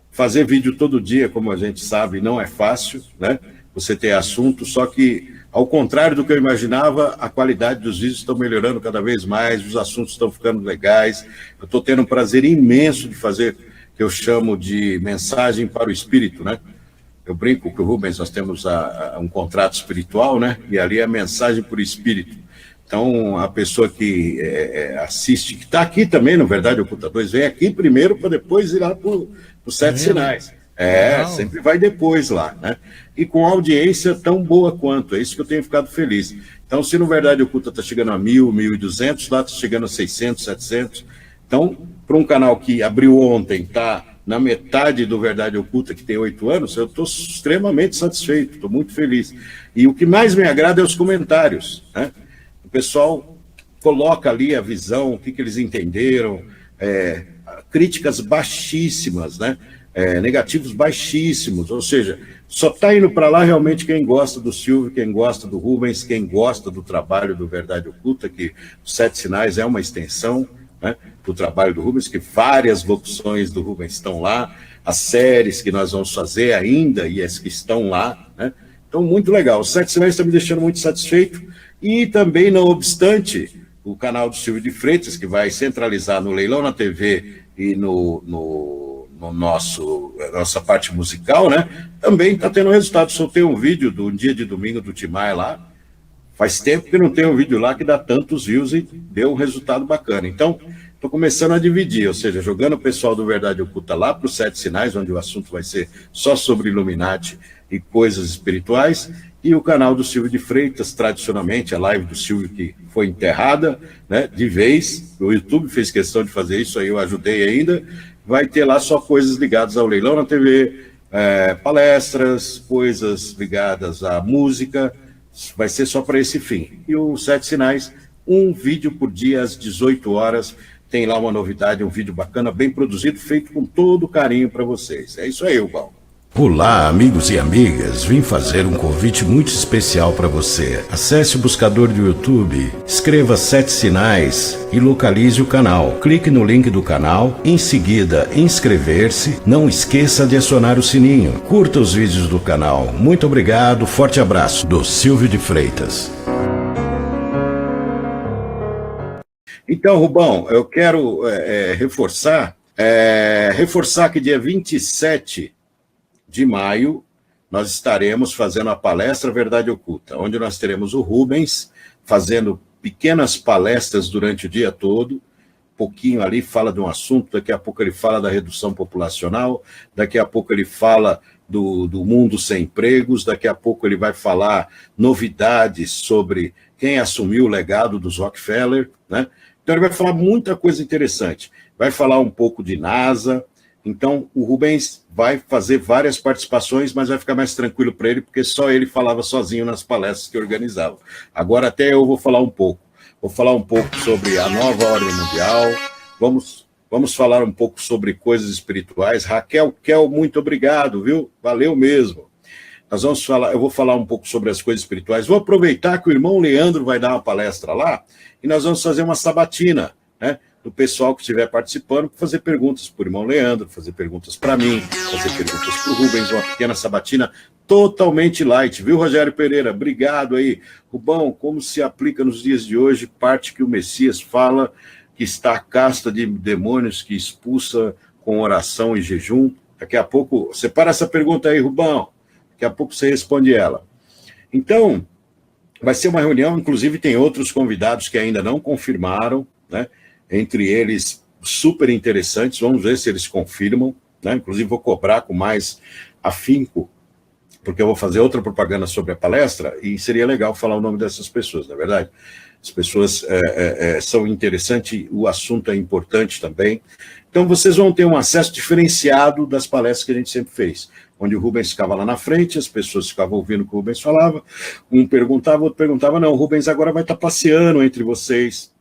Fazer vídeo todo dia, como a gente sabe, não é fácil, né? Você ter assunto, só que, ao contrário do que eu imaginava, a qualidade dos vídeos estão melhorando cada vez mais, os assuntos estão ficando legais. Eu estou tendo um prazer imenso de fazer, que eu chamo de mensagem para o espírito, né? Eu brinco com o Rubens, nós temos um contrato espiritual, né? E ali é a mensagem para o espírito. Então, a pessoa que assiste, que está aqui também, no Verdade Oculta 2, vem aqui primeiro para depois ir lá para os 7 sinais. Sempre vai depois lá, né? E com audiência tão boa quanto, é isso que eu tenho ficado feliz. Então, se no Verdade Oculta está chegando a 1.000, 1.200, lá está chegando a 600, 700. Então, para um canal que abriu ontem, está na metade do Verdade Oculta, que tem 8 anos, eu estou extremamente satisfeito, estou muito feliz. E o que mais me agrada é os comentários, né? O pessoal coloca ali a visão, o que eles entenderam, críticas baixíssimas, né? Negativos baixíssimos, ou seja, só está indo para lá realmente quem gosta do Silvio, quem gosta do Rubens, quem gosta do trabalho do Verdade Oculta, que os 7 sinais é uma extensão, né, do trabalho do Rubens, que várias locuções do Rubens estão lá, as séries que nós vamos fazer ainda e as que estão lá, né? Então, muito legal. Os 7 sinais estão me deixando muito satisfeito e também, não obstante, o canal do Silvio de Freitas, que vai centralizar no Leilão na TV e nossa parte musical, né? Também está tendo resultado. Soltei um vídeo do dia de domingo do Timaya lá. Faz tempo que não tem um vídeo lá que dá tantos views e deu um resultado bacana. Então, estou começando a dividir, ou seja, jogando o pessoal do Verdade Oculta lá para os 7 sinais, onde o assunto vai ser só sobre Illuminati e coisas espirituais, e o canal do Silvio de Freitas, tradicionalmente, a live do Silvio que foi enterrada, né, de vez. O YouTube fez questão de fazer isso, aí eu ajudei ainda. Vai ter lá só coisas ligadas ao Leilão na TV, palestras, coisas ligadas à música, vai ser só para esse fim. E os 7 sinais, um vídeo por dia às 18 horas, tem lá uma novidade, um vídeo bacana, bem produzido, feito com todo carinho para vocês. É isso aí, Ubal.
Olá, amigos e amigas, vim fazer um convite muito especial para você. Acesse o buscador do YouTube, escreva 7 sinais e localize o canal. Clique no link do canal, em seguida inscrever-se. Não esqueça de acionar o sininho. Curta os vídeos do canal. Muito obrigado, forte abraço do Silvio de Freitas.
Então, Rubão, eu quero reforçar que dia 27 de maio, nós estaremos fazendo a palestra Verdade Oculta, onde nós teremos o Rubens fazendo pequenas palestras durante o dia todo, pouquinho ali fala de um assunto, daqui a pouco ele fala da redução populacional, daqui a pouco ele fala do mundo sem empregos, daqui a pouco ele vai falar novidades sobre quem assumiu o legado dos Rockefeller, né? Então ele vai falar muita coisa interessante, vai falar um pouco de NASA. Então, o Rubens vai fazer várias participações, mas vai ficar mais tranquilo para ele, porque só ele falava sozinho nas palestras que organizava. Agora até eu vou falar um pouco. Vou falar um pouco sobre a nova ordem mundial, vamos falar um pouco sobre coisas espirituais. Raquel, muito obrigado, viu? Valeu mesmo. Eu vou falar um pouco sobre as coisas espirituais. Vou aproveitar que o irmão Leandro vai dar uma palestra lá, e nós vamos fazer uma sabatina, né? Do pessoal que estiver participando, fazer perguntas para o irmão Leandro, fazer perguntas para mim, fazer perguntas para o Rubens, uma pequena sabatina totalmente light, viu, Rogério Pereira? Obrigado aí. Rubão, como se aplica nos dias de hoje, parte que o Messias fala que está a casta de demônios que expulsa com oração e jejum? Daqui a pouco, separa essa pergunta aí, Rubão, daqui a pouco você responde ela. Então, Vai ser uma reunião, inclusive tem outros convidados que ainda não confirmaram, né? Entre eles, super interessantes, vamos ver se eles confirmam, né? Inclusive vou cobrar com mais afinco, porque eu vou fazer outra propaganda sobre a palestra e seria legal falar o nome dessas pessoas, não é verdade? As pessoas são interessantes, o assunto é importante também. Então vocês vão ter um acesso diferenciado das palestras que a gente sempre fez, onde o Rubens ficava lá na frente, as pessoas ficavam ouvindo o que o Rubens falava, um perguntava, outro perguntava, não, o Rubens agora vai estar passeando entre vocês,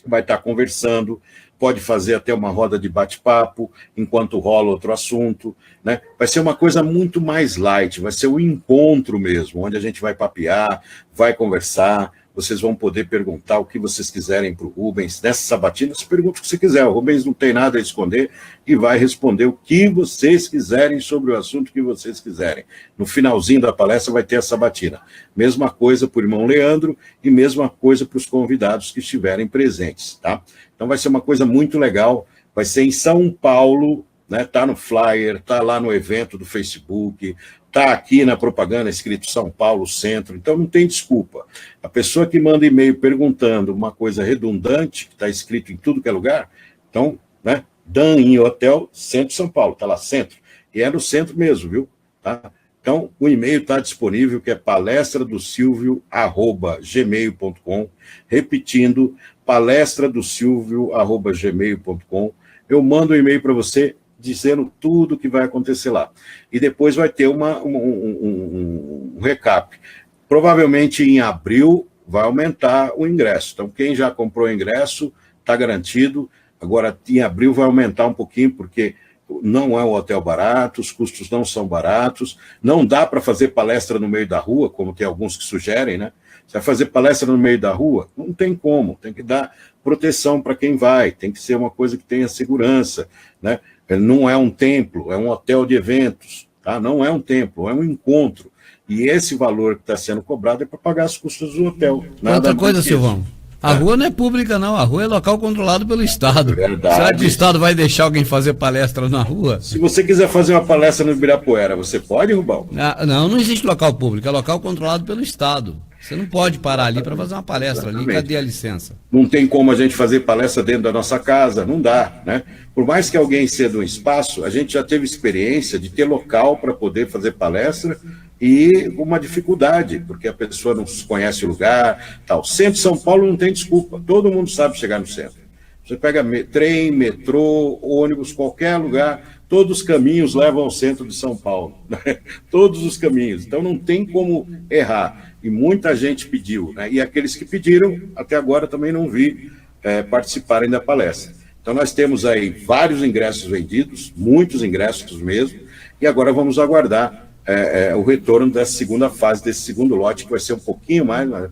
vai estar conversando, pode fazer até uma roda de bate-papo, enquanto rola outro assunto, né? Vai ser uma coisa muito mais light, vai ser um encontro mesmo, onde a gente vai papear, vai conversar, vocês vão poder perguntar o que vocês quiserem para o Rubens. Nessa sabatina, você pergunta o que você quiser, o Rubens não tem nada a esconder e vai responder o que vocês quiserem sobre o assunto que vocês quiserem. No finalzinho da palestra vai ter a sabatina. Mesma coisa para o irmão Leandro e mesma coisa para os convidados que estiverem presentes, tá? Então vai ser uma coisa muito legal, vai ser em São Paulo, né? Tá no flyer, tá lá no evento do Facebook, tá aqui na propaganda escrito São Paulo Centro, então não tem desculpa. A pessoa que manda e-mail perguntando uma coisa redundante, que está escrito em tudo que é lugar, então, né? Dan em Hotel Centro São Paulo, tá lá Centro, e é no centro mesmo, viu? Tá? Então, o e-mail está disponível, que é palestradosilvio@gmail.com, repetindo, palestradosilvio@gmail.com. Eu mando um e-mail para você dizendo tudo o que vai acontecer lá. E depois vai ter um recap. Provavelmente em abril vai aumentar o ingresso. Então, quem já comprou o ingresso está garantido. Agora, em abril vai aumentar um pouquinho, porque não é um hotel barato, os custos não são baratos, não dá para fazer palestra no meio da rua, como tem alguns que sugerem, né? Você vai fazer palestra no meio da rua? Não tem como, tem que dar proteção para quem vai, tem que ser uma coisa que tenha segurança, né? Não é um templo, é um hotel de eventos, tá? Não é um templo, é um encontro. E esse valor que está sendo cobrado é para pagar as custas do hotel.
Outra coisa, Silvão, a rua não é pública, não. A rua é local controlado pelo Estado.
Verdade.
Será que o Estado vai deixar alguém fazer palestra na rua?
Se você quiser fazer uma palestra no Ibirapuera, você pode, Rubão?
Não existe local público. É local controlado pelo Estado. Você não pode parar ali para fazer uma palestra ali. Cadê a licença?
Não tem como a gente fazer palestra dentro da nossa casa, não dá, né? Por mais que alguém ceda um espaço, a gente já teve experiência de ter local para poder fazer palestra e uma dificuldade, porque a pessoa não conhece o lugar, tal. Centro de São Paulo não tem desculpa, todo mundo sabe chegar no centro. Você pega trem, metrô, ônibus, qualquer lugar, todos os caminhos levam ao centro de São Paulo, né? Todos os caminhos, então não tem como errar. E muita gente pediu, né? E aqueles que pediram, até agora também não vi participarem da palestra. Então nós temos aí vários ingressos vendidos, muitos ingressos mesmo, e agora vamos aguardar o retorno dessa segunda fase, desse segundo lote, que vai ser um pouquinho mais, mas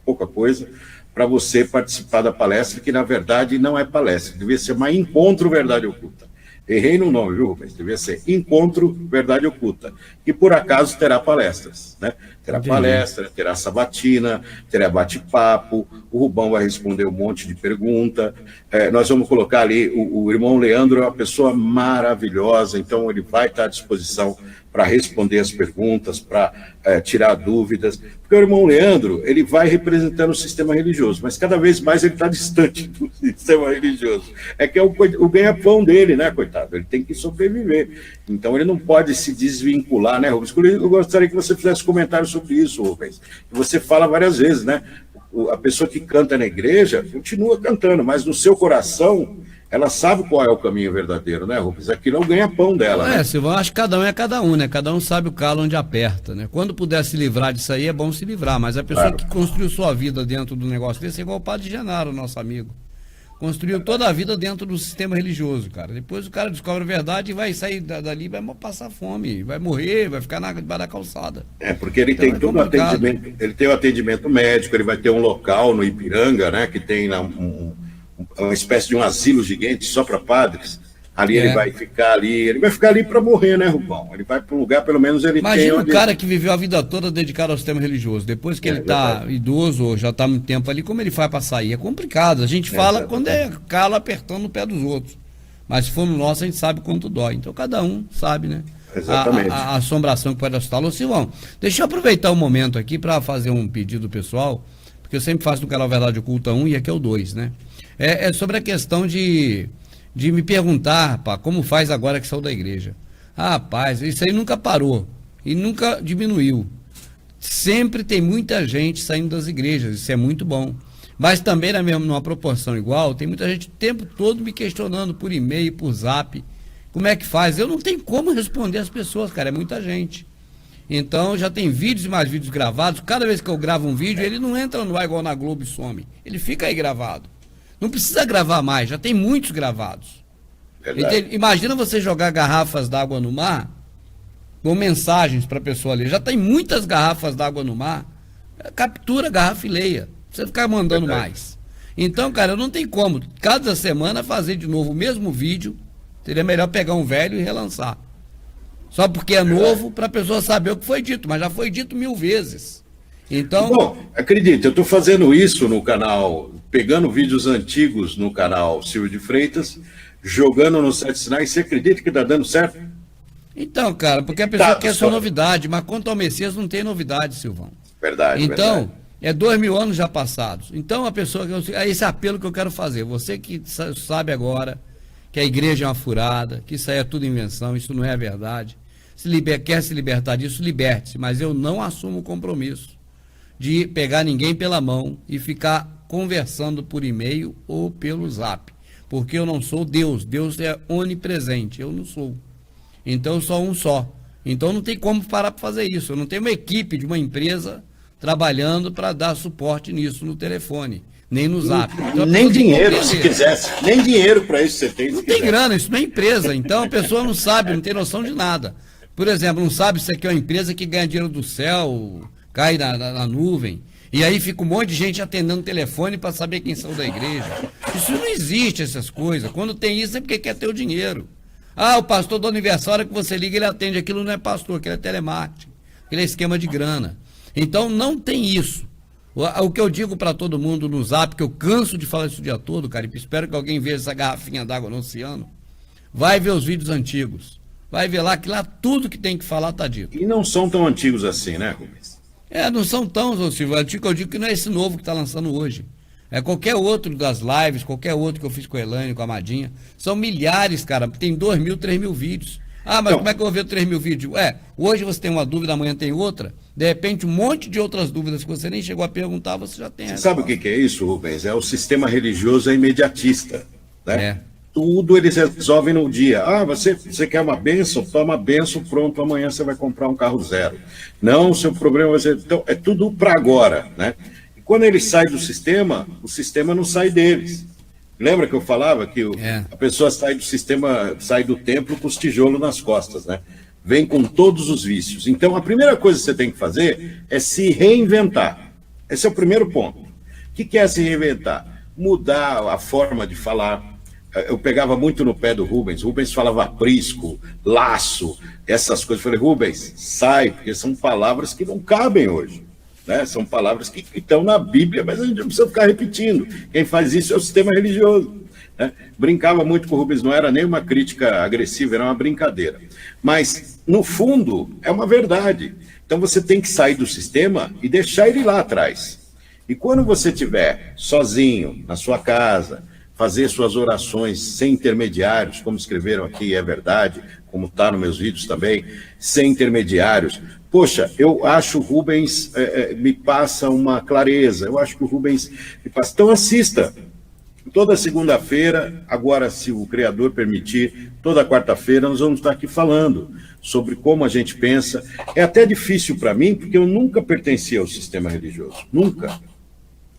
pouca coisa, para você participar da palestra, que na verdade não é palestra, devia ser uma Encontro Verdade Oculta. Errei no nome, viu, Rubens? Devia ser Encontro Verdade Oculta, que por acaso terá palestras, né? Terá palestra, terá sabatina, terá bate-papo, o Rubão vai responder um monte de pergunta, nós vamos colocar ali, o irmão Leandro é uma pessoa maravilhosa, então ele vai estar à disposição para responder as perguntas, para tirar dúvidas, porque o irmão Leandro, ele vai representando o sistema religioso, mas cada vez mais ele está distante do sistema religioso. É que é o ganha-pão dele, né, coitado? Ele tem que sobreviver. Então ele não pode se desvincular, né, Rubens? Eu gostaria que você fizesse comentários sobre isso, Rubens. Você fala várias vezes, né? A pessoa que canta na igreja continua cantando, mas no seu coração ela sabe qual é o caminho verdadeiro, né, Rubens? Aquilo é o ganha-pão dela, né?
Silvão, acho que cada um é cada um, né? Cada um sabe o calo onde aperta, né? Quando puder se livrar disso aí, é bom se livrar, mas a pessoa que construiu sua vida dentro do negócio desse é igual o Padre Genaro, nosso amigo. Construiu toda a vida dentro do sistema religioso, cara. Depois o cara descobre a verdade e vai sair dali, vai passar fome, vai morrer, vai ficar debaixo da calçada.
Porque ele então tem todo o atendimento, ele tem o atendimento médico, ele vai ter um local no Ipiranga, né, que tem lá uma espécie de um asilo gigante só para padres. Ali ele vai ficar ali para morrer, né, Rubão? Ele vai para um lugar, pelo menos ele
Imagina
tem...
Imagina o cara que viveu a vida toda dedicado ao sistema religioso. Depois que ele está idoso, ou já está muito tempo ali, como ele faz para sair? É complicado. A gente fala quando é calo apertando o pé dos outros. Mas se for no nosso, a gente sabe quanto dói. Então cada um sabe, né?
Exatamente.
a assombração que pode assustá-lo. Ô, Silvão, deixa eu aproveitar o momento aqui para fazer um pedido pessoal, porque eu sempre faço no canal Verdade Oculta 1 e aqui é o 2, né? É sobre a questão de me perguntar, pá, como faz agora que saiu da igreja. Rapaz, isso aí nunca parou e nunca diminuiu. Sempre tem muita gente saindo das igrejas, isso é muito bom. Mas também, numa proporção igual, tem muita gente o tempo todo me questionando por e-mail, por zap, como é que faz? Eu não tenho como responder as pessoas, cara, é muita gente. Então, já tem vídeos e mais vídeos gravados. Cada vez que eu gravo um vídeo, ele não entra no ar igual na Globo e some. Ele fica aí gravado. Não precisa gravar mais, já tem muitos gravados. Imagina você jogar garrafas d'água no mar, com mensagens para a pessoa ler. Já tem muitas garrafas d'água no mar, captura a garrafa e leia. Você ficar mandando mais. Então, cara, não tem como. Cada semana fazer de novo o mesmo vídeo. Seria melhor pegar um velho e relançar. Só porque é novo, para a pessoa saber o que foi dito, mas já foi dito 1000 vezes. Então.
Bom, acredite, eu estou fazendo isso no canal, pegando vídeos antigos no canal Silvio de Freitas, jogando nos 7 sinais. Você acredita que está dando certo?
Então, cara, porque a pessoa quer só novidade, mas quanto ao Messias não tem novidade, Silvão.
Verdade.
Então,
verdade.
É 2000 anos já passados. Então, a pessoa, é esse apelo que eu quero fazer. Você que sabe agora que a igreja é uma furada, que isso aí é tudo invenção, isso não é verdade. Quer se libertar disso, liberte-se. Mas eu não assumo o compromisso de pegar ninguém pela mão e ficar conversando por e-mail ou pelo zap. Porque eu não sou Deus. Deus é onipresente. Eu não sou. Então, eu sou um só. Então, não tem como parar para fazer isso. Eu não tenho uma equipe de uma empresa trabalhando para dar suporte nisso no telefone, nem no zap. Então,
nem dinheiro, se quisesse. Nem dinheiro para isso você tem.
Não tem grana, isso não é empresa. Então, a pessoa não sabe, não tem noção de nada. Por exemplo, não sabe se aqui é uma empresa que ganha dinheiro do céu, cai na nuvem. E aí fica um monte de gente atendendo o telefone para saber quem são da igreja. Isso não existe, essas coisas. Quando tem isso é porque quer ter o dinheiro. Ah, o pastor do aniversário que você liga, ele atende. Aquilo não é pastor, aquilo é telemarketing. Aquilo é esquema de grana. Então, não tem isso. O que eu digo para todo mundo no zap, que eu canso de falar isso o dia todo, cara, e espero que alguém veja essa garrafinha d'água anunciando, vai ver os vídeos antigos. Vai ver lá que lá tudo que tem que falar tá dito.
E não são tão antigos assim, né, Rubens?
Não são tão, Silvio. Antigo eu digo que não é esse novo que está lançando hoje. É qualquer outro das lives, qualquer outro que eu fiz com a Elaine, com a Madinha. São milhares, cara. Tem 2.000, 3.000 vídeos. Ah, mas como é que eu vou ver 3.000 vídeos? Hoje você tem uma dúvida, amanhã tem outra. De repente, um monte de outras dúvidas que você nem chegou a perguntar, você já tem.
Você sabe o que é isso, Rubens? É o sistema religioso imediatista, né? Tudo eles resolvem no dia. Ah, você quer uma bênção? Toma a bênção, pronto, amanhã você vai comprar um carro zero. Não, o seu problema vai ser... Então, é tudo para agora, né? E quando eles saem do sistema, o sistema não sai deles. Lembra que eu falava que a pessoa sai do sistema, sai do templo com os tijolos nas costas, né? Vem com todos os vícios. Então, a primeira coisa que você tem que fazer é se reinventar. Esse é o primeiro ponto. O que é se reinventar? Mudar a forma de falar. Eu pegava muito no pé do Rubens. Rubens falava aprisco, laço, essas coisas. Eu falei, Rubens, sai, porque são palavras que não cabem hoje. Né? São palavras que estão na Bíblia, mas a gente não precisa ficar repetindo. Quem faz isso é o sistema religioso. Né? Brincava muito com o Rubens, não era nem uma crítica agressiva, era uma brincadeira. Mas, no fundo, é uma verdade. Então você tem que sair do sistema e deixar ele lá atrás. E quando você estiver sozinho, na sua casa, fazer suas orações sem intermediários, como escreveram aqui, é verdade, como está nos meus vídeos também, sem intermediários. Poxa, eu acho o Rubens me passa uma clareza, eu acho que o Rubens me passa... Então assista, toda segunda-feira, agora se o Criador permitir, toda quarta-feira nós vamos estar aqui falando sobre como a gente pensa. É até difícil para mim, porque eu nunca pertenci ao sistema religioso, nunca,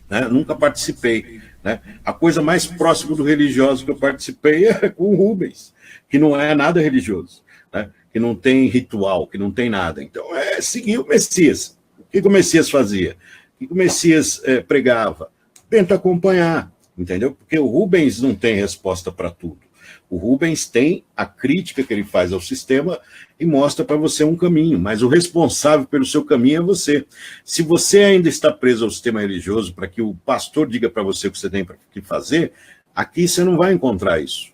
né? Nunca participei. Né? A coisa mais próxima do religioso que eu participei é com o Rubens, que não é nada religioso, né? Que não tem ritual, que não tem nada. Então, é seguir o Messias. O que o Messias fazia? O que o Messias pregava? Tenta acompanhar, entendeu? Porque o Rubens não tem resposta para tudo. O Rubens tem a crítica que ele faz ao sistema e mostra para você um caminho, mas o responsável pelo seu caminho é você. Se você ainda está preso ao sistema religioso para que o pastor diga para você o que você tem que fazer, aqui você não vai encontrar isso.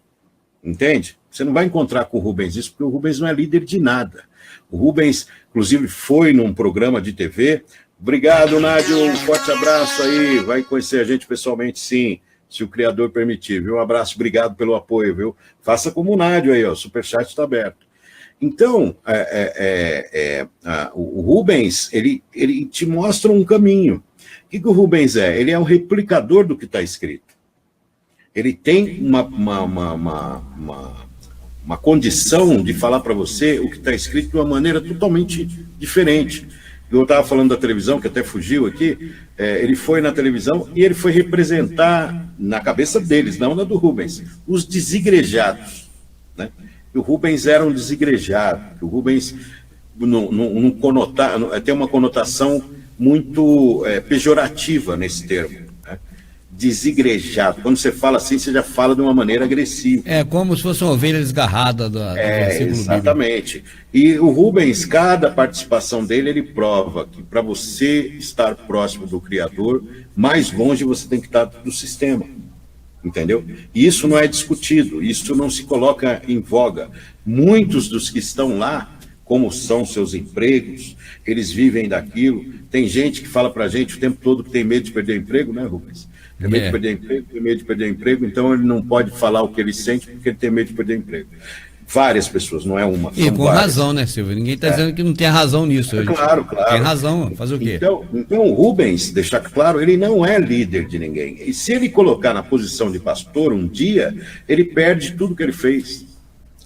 Entende? Você não vai encontrar com o Rubens isso, porque o Rubens não é líder de nada. O Rubens, inclusive, foi num programa de TV. Obrigado, Nádio, um forte abraço aí. Vai conhecer a gente pessoalmente, sim, se o Criador permitir, viu? Um abraço, obrigado pelo apoio, viu? Faça como o Nádio aí, ó, o superchat está aberto. Então, o Rubens, ele te mostra um caminho. O que o Rubens é? Ele é um replicador do que está escrito. Ele tem uma condição de falar para você o que está escrito de uma maneira totalmente diferente. Eu estava falando da televisão, que até fugiu aqui, ele foi na televisão e ele foi representar, na cabeça deles, não na do Rubens, os desigrejados, né? E o Rubens era um desigrejado, o Rubens tem uma conotação muito pejorativa nesse termo. Desigrejado. Quando você fala assim, você já fala de uma maneira agressiva.
É como se fosse uma ovelha desgarrada do versículo
exatamente. Bíblico. E o Rubens, cada participação dele, ele prova que para você estar próximo do Criador, mais longe você tem que estar do sistema. Entendeu? E isso não é discutido, isso não se coloca em voga. Muitos dos que estão lá, como são seus empregos, eles vivem daquilo. Tem gente que fala para a gente o tempo todo que tem medo de perder o emprego, né, Rubens? Tem medo de perder emprego, tem medo de perder emprego, então ele não pode falar o que ele sente porque ele tem medo de perder emprego. Várias pessoas, não é uma.
E com várias. Razão, né, Silvio? Ninguém está dizendo que não tem razão nisso.
Claro.
Tem razão, fazer o quê?
Então o Rubens, deixar claro, ele não é líder de ninguém. E se ele colocar na posição de pastor um dia, ele perde tudo que ele fez.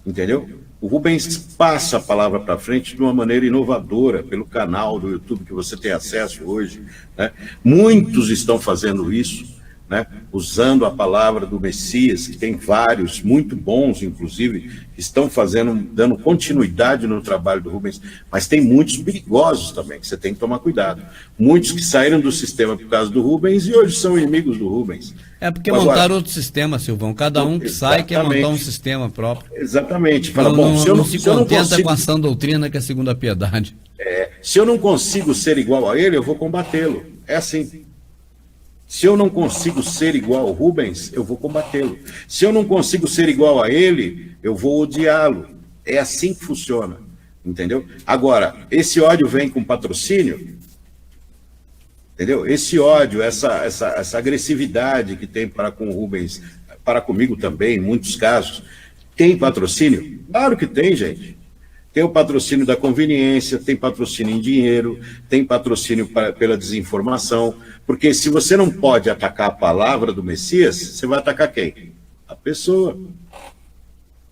Entendeu? O Rubens passa a palavra para frente de uma maneira inovadora, pelo canal do YouTube que você tem acesso hoje, né? Muitos estão fazendo isso, né? Usando a palavra do Messias, que tem vários, muito bons, inclusive, que estão dando continuidade no trabalho do Rubens, mas tem muitos perigosos também, que você tem que tomar cuidado. Muitos que saíram do sistema por causa do Rubens e hoje são inimigos do Rubens.
É porque montaram outro sistema, Silvão. Cada um que sai quer montar um sistema próprio.
Exatamente. Fala,
não se contenta com a sã doutrina que é a segunda piedade.
Se eu não consigo ser igual a ele, eu vou combatê-lo. É assim. Se eu não consigo ser igual ao Rubens, eu vou combatê-lo. Se eu não consigo ser igual a ele, eu vou odiá-lo. É assim que funciona. Entendeu? Agora, esse ódio vem com patrocínio. Entendeu? Esse ódio, essa agressividade que tem para com o Rubens, para comigo também, em muitos casos, tem patrocínio? Claro que tem, gente. Tem o patrocínio da conveniência, tem patrocínio em dinheiro, tem patrocínio pela desinformação, porque se você não pode atacar a palavra do Messias, você vai atacar quem? A pessoa.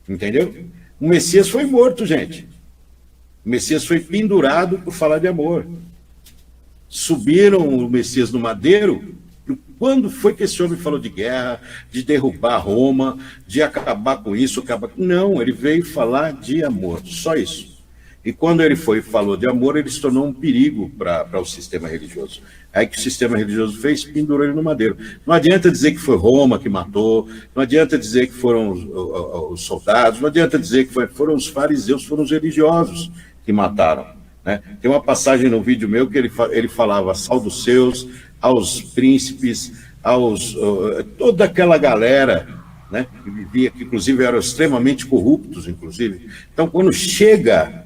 Entendeu? O Messias foi morto, gente. O Messias foi pendurado por falar de amor. Subiram o Messias no madeiro. Quando foi que esse homem falou de guerra, de derrubar Roma, de acabar com isso, Não, ele veio falar de amor, só isso. E quando ele foi e falou de amor, ele se tornou um perigo para o sistema religioso. Aí que o sistema religioso fez, pendurou ele no madeiro. Não adianta dizer que foi Roma que matou, não adianta dizer que foram os soldados, não adianta dizer que foram os fariseus, foram os religiosos que mataram. Né? Tem uma passagem no vídeo meu que ele falava aos seus, aos príncipes, toda aquela galera, né, que vivia, que inclusive eram extremamente corruptos, inclusive. Então, quando chega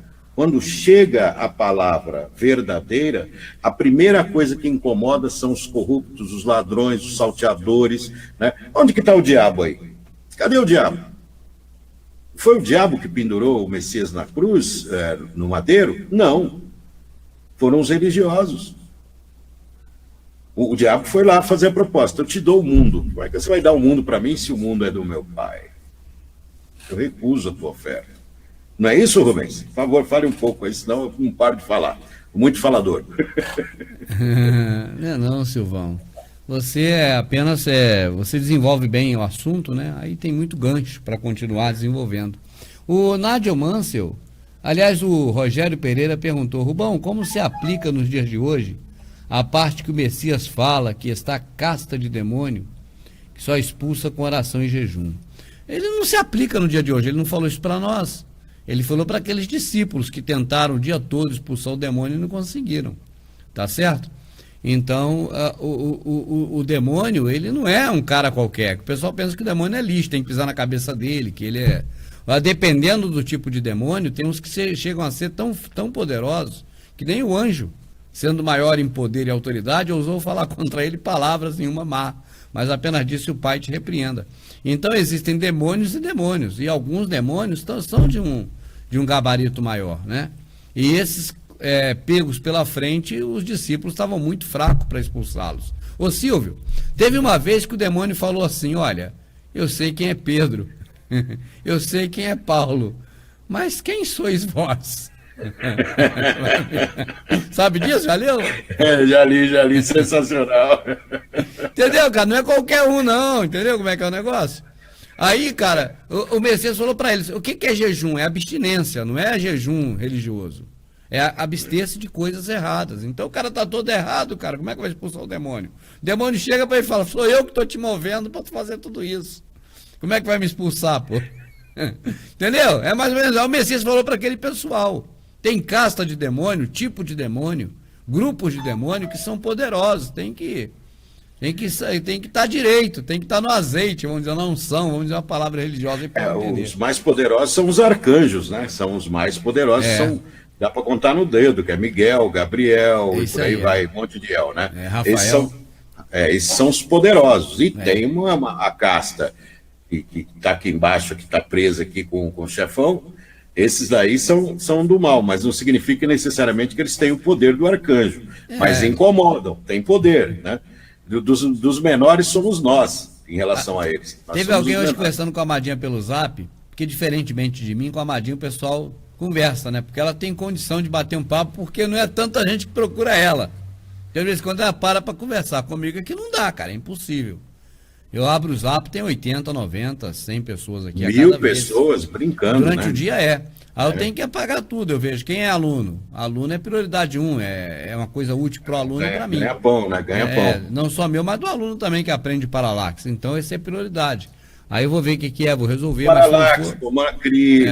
a palavra verdadeira, a primeira coisa que incomoda são os corruptos, os ladrões, os salteadores, né? Onde que está o diabo aí? Cadê o diabo? Foi o diabo que pendurou o Messias na cruz, no madeiro? Não. Foram os religiosos. O diabo foi lá fazer a proposta. Eu te dou o mundo. Você vai dar o mundo para mim se o mundo é do meu pai? Eu recuso a tua oferta. Não é isso, Rubens? Por favor, fale um pouco aí, senão eu não paro de falar. Muito falador.
Não, Silvão. Você você desenvolve bem o assunto, né? Aí tem muito gancho para continuar desenvolvendo. O Nádio Mansell, aliás, o Rogério Pereira perguntou: Rubão, como se aplica nos dias de hoje a parte que o Messias fala que está casta de demônio, que só expulsa com oração e jejum? Ele não se aplica no dia de hoje, ele não falou isso para nós. Ele falou para aqueles discípulos que tentaram o dia todo expulsar o demônio e não conseguiram. Tá certo? Então, o demônio, ele não é um cara qualquer. O pessoal pensa que o demônio é lixo, tem que pisar na cabeça dele, que ele é... Dependendo do tipo de demônio, tem uns que chegam a ser tão poderosos que nem o anjo, sendo maior em poder e autoridade, ousou falar contra ele palavras nenhuma má, mas apenas disse o Pai te repreenda. Então existem demônios e demônios, e alguns demônios são de um gabarito maior, né? E esses pegos pela frente, os discípulos estavam muito fracos para expulsá-los. Ô Silvio, teve uma vez que o demônio falou assim, olha, eu sei quem é Pedro, eu sei quem é Paulo, mas quem sois vós? Sabe disso? Já leu?
Já li, sensacional.
Entendeu, cara? Não é qualquer um, não. Entendeu como é que é o negócio? Aí, cara, o Messias falou para eles, o que é jejum? É abstinência, não é jejum religioso. É abster-se de coisas erradas. Então o cara tá todo errado, cara. Como é que vai expulsar o demônio? O demônio chega para ele e fala, sou eu que tô te movendo para tu fazer tudo isso. Como é que vai me expulsar, pô? Entendeu? É mais ou menos. O Messias falou para aquele pessoal. Tem casta de demônio, tipo de demônio, grupos de demônio que são poderosos. Tem que estar direito, tem que estar no azeite, vamos dizer, na unção, vamos dizer uma palavra religiosa.
Os mais poderosos são os arcanjos, né? São os mais poderosos, dá para contar no dedo, que é Miguel, Gabriel, e por aí vai, um monte de El, né?
Rafael.
Esses são os poderosos. E tem a casta que está aqui embaixo, que está presa aqui com o chefão. Esses daí são do mal, mas não significa necessariamente que eles têm o poder do arcanjo. Mas incomodam, têm poder, né? Dos menores somos nós, em relação a eles.
Teve alguém hoje conversando com a Amadinha pelo Zap, porque diferentemente de mim, com a Amadinha o pessoal conversa, né? Porque ela tem condição de bater um papo, porque não é tanta gente que procura ela. Então, às vezes, quando ela para conversar comigo aqui, não dá, cara, é impossível. Eu abro o Zap, tem 80, 90, 100 pessoas aqui.
1000 pessoas brincando,
durante
né?
o dia Aí eu tenho que apagar tudo, eu vejo quem é aluno. Aluno é prioridade 1, é uma coisa útil para o aluno e para mim.
Ganha pão, né? Ganha pão.
Não só meu, mas do aluno também que aprende paralaxe. Então esse é prioridade. Aí eu vou ver o que é, vou resolver.
Paralaxe,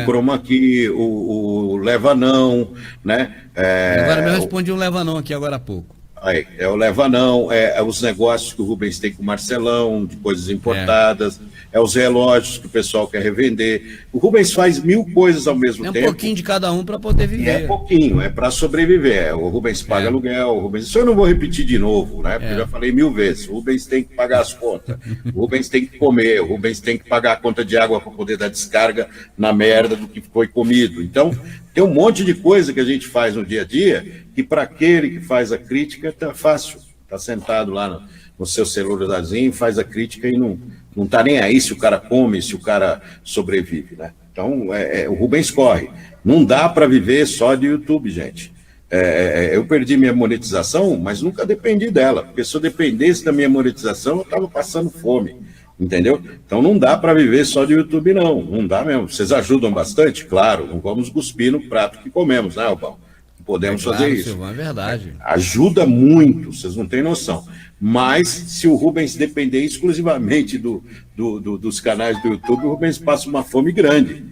chroma key, o leva não, né?
Agora eu respondi um leva não aqui agora há pouco.
Aí, o leva não, os negócios que o Rubens tem com o Marcelão, de coisas importadas, os relógios que o pessoal quer revender. O Rubens faz 1000 coisas ao mesmo tempo.
É um pouquinho de cada um para poder viver.
É pouquinho, é para sobreviver. O Rubens paga aluguel, o Rubens... Isso eu não vou repetir de novo, né? Porque eu já falei 1000 vezes. O Rubens tem que pagar as contas, o Rubens tem que comer, o Rubens tem que pagar a conta de água para poder dar descarga na merda do que foi comido. Então, tem um monte de coisa que a gente faz no dia a dia que para aquele que faz a crítica tá fácil. Tá sentado lá no seu celularzinho, faz a crítica e não tá nem aí se o cara come, se o cara sobrevive, né? Então, o Rubens corre. Não dá para viver só de YouTube, gente. Eu perdi minha monetização, mas nunca dependi dela, porque se eu dependesse da minha monetização, eu estava passando fome, entendeu? Então não dá para viver só de YouTube, não dá mesmo. Vocês ajudam bastante? Claro, não vamos cuspir no prato que comemos, né, Albão? Podemos fazer isso.
Silvão, é verdade.
Ajuda muito, vocês não têm noção. Mas se o Rubens depender exclusivamente dos canais do YouTube, o Rubens passa uma fome grande.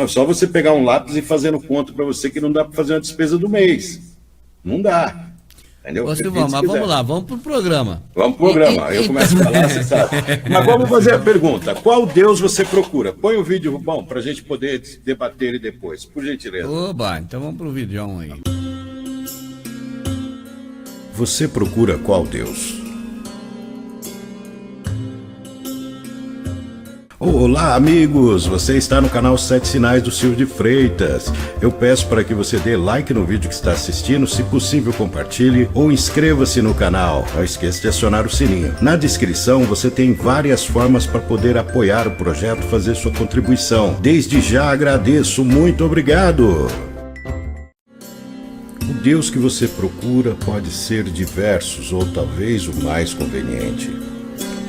Só você pegar um lápis e fazendo conta para você que não dá para fazer uma despesa do mês. Não dá. Entendeu?
Ô, Silvão, mas vamos lá, vamos pro programa.
Vamos pro programa. Eu começo a falar, você sabe. Mas vamos fazer a pergunta. Qual Deus você procura? Põe o vídeo, Rubão, para a gente poder debater ele depois, por gentileza.
Oba, então vamos pro vídeo aí.
Você procura qual Deus? Olá, amigos! Você está no canal 7 Sinais do Silvio de Freitas. Eu peço para que você dê like no vídeo que está assistindo, se possível compartilhe ou inscreva-se no canal. Não esqueça de acionar o sininho. Na descrição você tem várias formas para poder apoiar o projeto, fazer sua contribuição. Desde já agradeço, muito obrigado! O Deus que você procura pode ser diversos ou talvez o mais conveniente.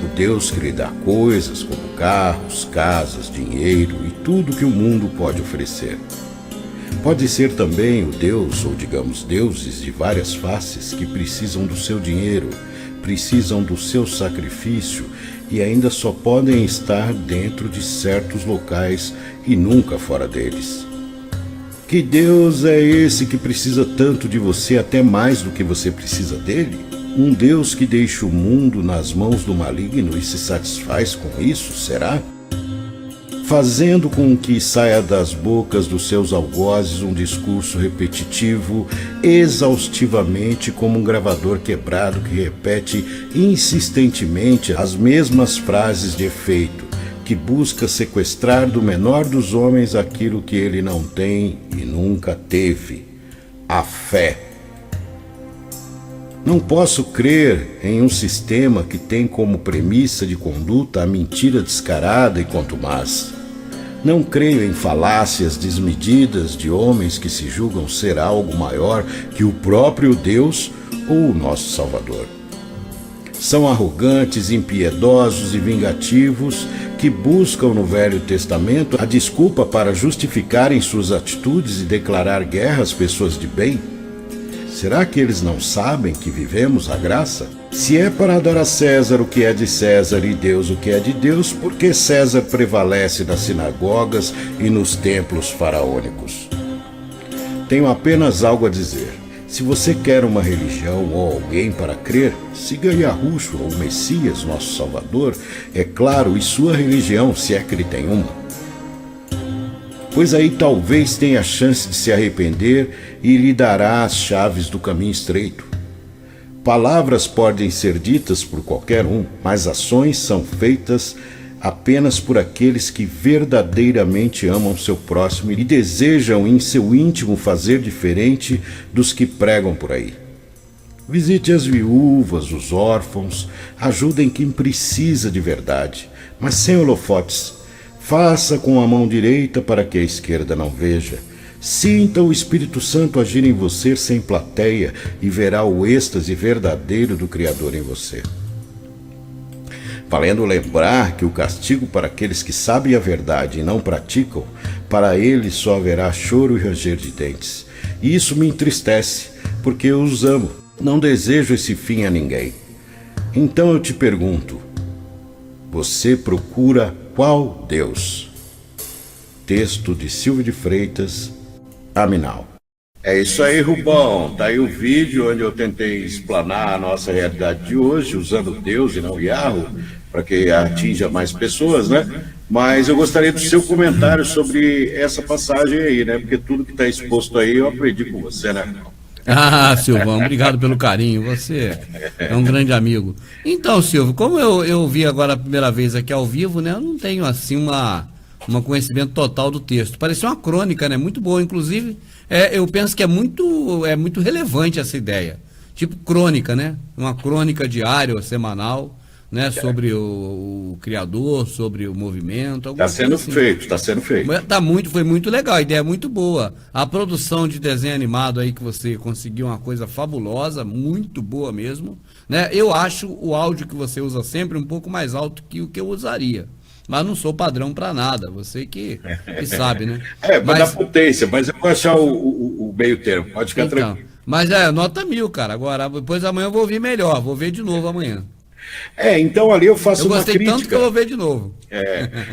O Deus que lhe dá coisas como carros, casas, dinheiro e tudo que o mundo pode oferecer. Pode ser também o Deus, ou digamos deuses de várias faces que precisam do seu dinheiro, precisam do seu sacrifício e ainda só podem estar dentro de certos locais e nunca fora deles. Que Deus é esse que precisa tanto de você, até mais do que você precisa dele? Um Deus que deixa o mundo nas mãos do maligno e se satisfaz com isso, será? Fazendo com que saia das bocas dos seus algozes um discurso repetitivo, exaustivamente, como um gravador quebrado que repete insistentemente as mesmas frases de efeito, que busca sequestrar do menor dos homens aquilo que ele não tem e nunca teve: a fé. Não posso crer em um sistema que tem como premissa de conduta a mentira descarada e contumaz. Não creio em falácias desmedidas de homens que se julgam ser algo maior que o próprio Deus ou o nosso Salvador. São arrogantes, impiedosos e vingativos que buscam no Velho Testamento a desculpa para justificarem suas atitudes e declarar guerra às pessoas de bem. Será que eles não sabem que vivemos a graça? Se é para dar a César o que é de César e Deus o que é de Deus, por que César prevalece nas sinagogas e nos templos faraônicos? Tenho apenas algo a dizer. Se você quer uma religião ou alguém para crer, siga Yahushua, o Messias, nosso Salvador, é claro, e sua religião, se é que ele tem uma. Pois aí talvez tenha chance de se arrepender e lhe dará as chaves do caminho estreito. Palavras podem ser ditas por qualquer um, mas ações são feitas apenas por aqueles que verdadeiramente amam seu próximo e desejam em seu íntimo fazer diferente dos que pregam por aí. Visite as viúvas, os órfãos, ajudem quem precisa de verdade, mas sem holofotes. Faça com a mão direita para que a esquerda não veja. Sinta o Espírito Santo agir em você sem plateia e verá o êxtase verdadeiro do Criador em você. Valendo lembrar que o castigo para aqueles que sabem a verdade e não praticam, para eles só haverá choro e ranger de dentes. E isso me entristece, porque eu os amo. Não desejo esse fim a ninguém. Então eu te pergunto, você procura qual Deus? Texto de Silvio de Freitas, Aminal.
É isso aí, Rubão. Tá aí o vídeo onde eu tentei explanar a nossa realidade de hoje, usando Deus e não Yahoo, para que atinja mais pessoas, né? Mas eu gostaria do seu comentário sobre essa passagem aí, né? Porque tudo que está exposto aí eu aprendi com você, né?
Ah, Silvão, obrigado pelo carinho. Você é um grande amigo. Então, Silvio, como eu vi agora a primeira vez aqui ao vivo, né? Eu não tenho assim um conhecimento total do texto. Parecia uma crônica, né? Muito boa, inclusive. Eu penso que é muito relevante essa ideia. Tipo crônica, né? Uma crônica diária ou semanal, né? Sobre o criador, sobre o movimento.
Está sendo
assim.
Está sendo feito.
Foi muito legal, a ideia é muito boa. A produção de desenho animado aí que você conseguiu, uma coisa fabulosa, muito boa mesmo, né? Eu acho o áudio que você usa sempre um pouco mais alto que o que eu usaria. Mas não sou padrão para nada, você que sabe, né?
Vai dar potência, mas eu vou achar o meio termo, pode ficar tranquilo.
Mas nota 1000, cara. Agora, depois amanhã eu vou ouvir melhor, vou ver de novo amanhã.
Então ali eu faço uma crítica.
Eu gostei tanto que eu vou ver de novo.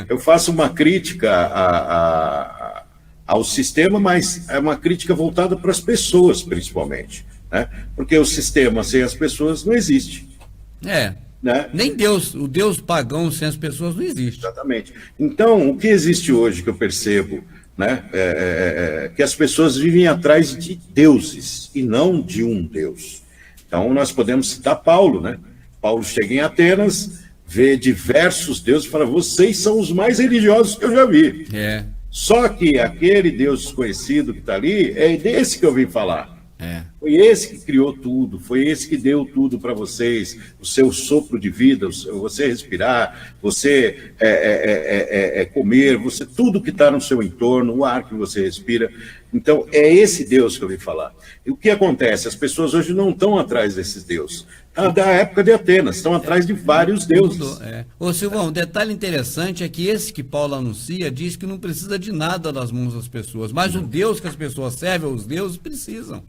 Eu faço uma crítica ao sistema, mas é uma crítica voltada para as pessoas, principalmente, né? Porque o sistema sem as pessoas não existe. Né?
Nem Deus, o Deus pagão sem as pessoas não existe.
Exatamente. Então, o que existe hoje que eu percebo, né, que as pessoas vivem atrás de deuses e não de um Deus. Então, nós podemos citar Paulo, né? Paulo chega em Atenas, vê diversos deuses e fala, vocês são os mais religiosos que eu já vi. Só que aquele Deus desconhecido que está ali, é desse que eu vim falar. Foi esse que criou tudo, foi esse que deu tudo para vocês, o seu sopro de vida, você respirar, você comer, você tudo que está no seu entorno, o ar que você respira. Então, é esse Deus que eu vim falar. E o que acontece? As pessoas hoje não estão atrás desses deuses. Da época de Atenas, estão atrás de vários deuses.
Ô Silvão, um detalhe interessante é que esse que Paulo anuncia diz que não precisa de nada das mãos das pessoas, mas o Deus que as pessoas servem, os deuses precisam.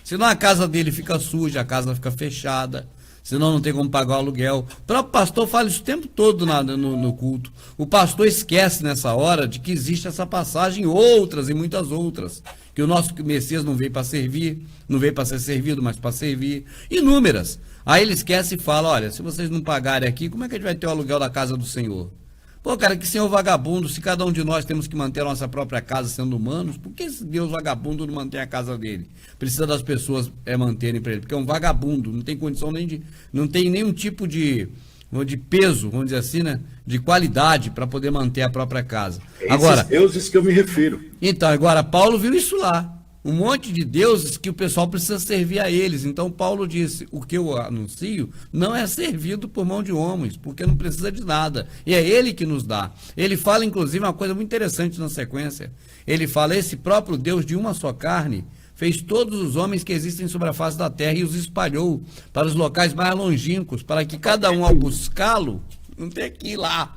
Senão a casa dele fica suja, a casa fica fechada, senão não tem como pagar o aluguel. O próprio pastor fala isso o tempo todo no culto. O pastor esquece nessa hora de que existe essa passagem, outras e muitas outras, que o nosso Messias não veio para servir, não veio para ser servido, mas para servir. Inúmeras. Aí ele esquece e fala, olha, se vocês não pagarem aqui, como é que a gente vai ter o aluguel da casa do Senhor? Pô, cara, que senhor vagabundo, se cada um de nós temos que manter a nossa própria casa sendo humanos, por que esse Deus vagabundo não mantém a casa dele? Precisa das pessoas manterem para ele, porque é um vagabundo, não tem condição nem de... não tem nenhum tipo de peso, vamos dizer assim, né? De qualidade para poder manter a própria casa.
Esses deuses que eu me refiro.
Então, agora, Paulo viu isso lá. Um monte de deuses que o pessoal precisa servir a eles. Então, Paulo disse, o que eu anuncio não é servido por mão de homens, porque não precisa de nada. E é ele que nos dá. Ele fala, inclusive, uma coisa muito interessante na sequência. Ele fala, esse próprio Deus de uma só carne fez todos os homens que existem sobre a face da terra e os espalhou para os locais mais longínquos, para que cada um, ao buscá-lo, não tenha que ir lá,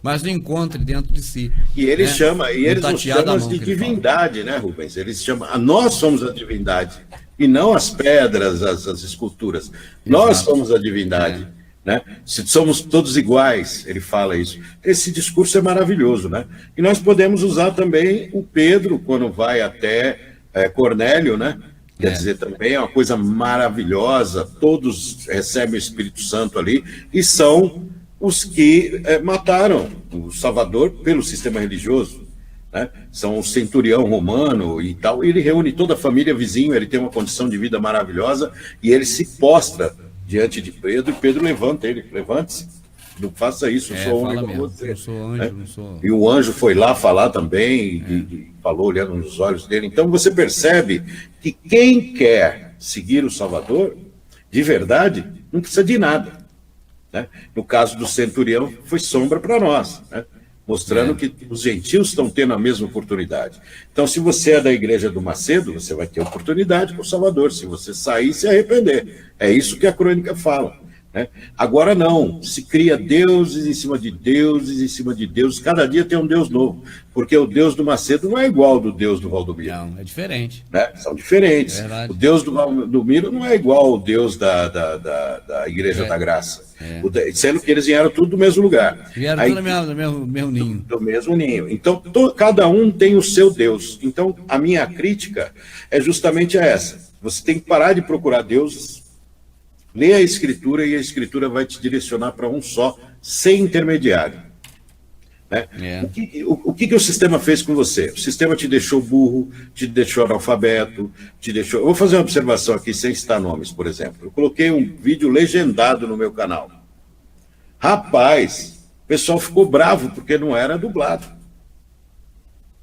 mas o encontre dentro de si.
E ele chama, e eles nos chamam de
que
divindade, né, Rubens? Eles chamam, nós somos a divindade, e não as pedras, as esculturas. Nós somos a divindade, né? Se somos todos iguais, ele fala isso. Esse discurso é maravilhoso, né? E nós podemos usar também o Pedro, quando vai até Cornélio, né? Quer dizer, também é uma coisa maravilhosa, todos recebem o Espírito Santo ali, e são os que mataram o Salvador pelo sistema religioso, né? São o centurião romano e tal, ele reúne toda a família vizinho, ele tem uma condição de vida maravilhosa, e ele se postra diante de Pedro, e Pedro levanta ele, levante-se, não faça isso, eu sou homem como você.
Eu sou anjo, não sou...
E o anjo foi lá falar também, e falou olhando nos olhos dele. Então você percebe que quem quer seguir o Salvador, de verdade, não precisa de nada, né? No caso do centurião, foi sombra para nós, né? Mostrando que os gentios estão tendo a mesma oportunidade. Então, se você é da igreja do Macedo, você vai ter oportunidade com o Salvador, se você sair e se arrepender. É isso que a crônica fala, né? Agora não, se cria deuses em cima de deuses, em cima de deuses, cada dia tem um Deus novo, porque o Deus do Macedo não é igual ao do Deus do Valdomiro.
Não, é diferente.
Né? São diferentes. O Deus do Valdomiro não é igual ao Deus da Igreja da Graça, sendo que eles vieram tudo do mesmo lugar.
Vieram tudo do mesmo ninho.
Do mesmo ninho. Então, cada um tem o seu Deus. Então, a minha crítica é justamente essa. Você tem que parar de procurar deuses, lê a Escritura e a Escritura vai te direcionar para um só, sem intermediário. Né? O que o sistema fez com você? O sistema te deixou burro, te deixou analfabeto, te deixou... Eu vou fazer uma observação aqui, sem citar nomes, por exemplo. Eu coloquei um vídeo legendado no meu canal. Rapaz, o pessoal ficou bravo porque não era dublado.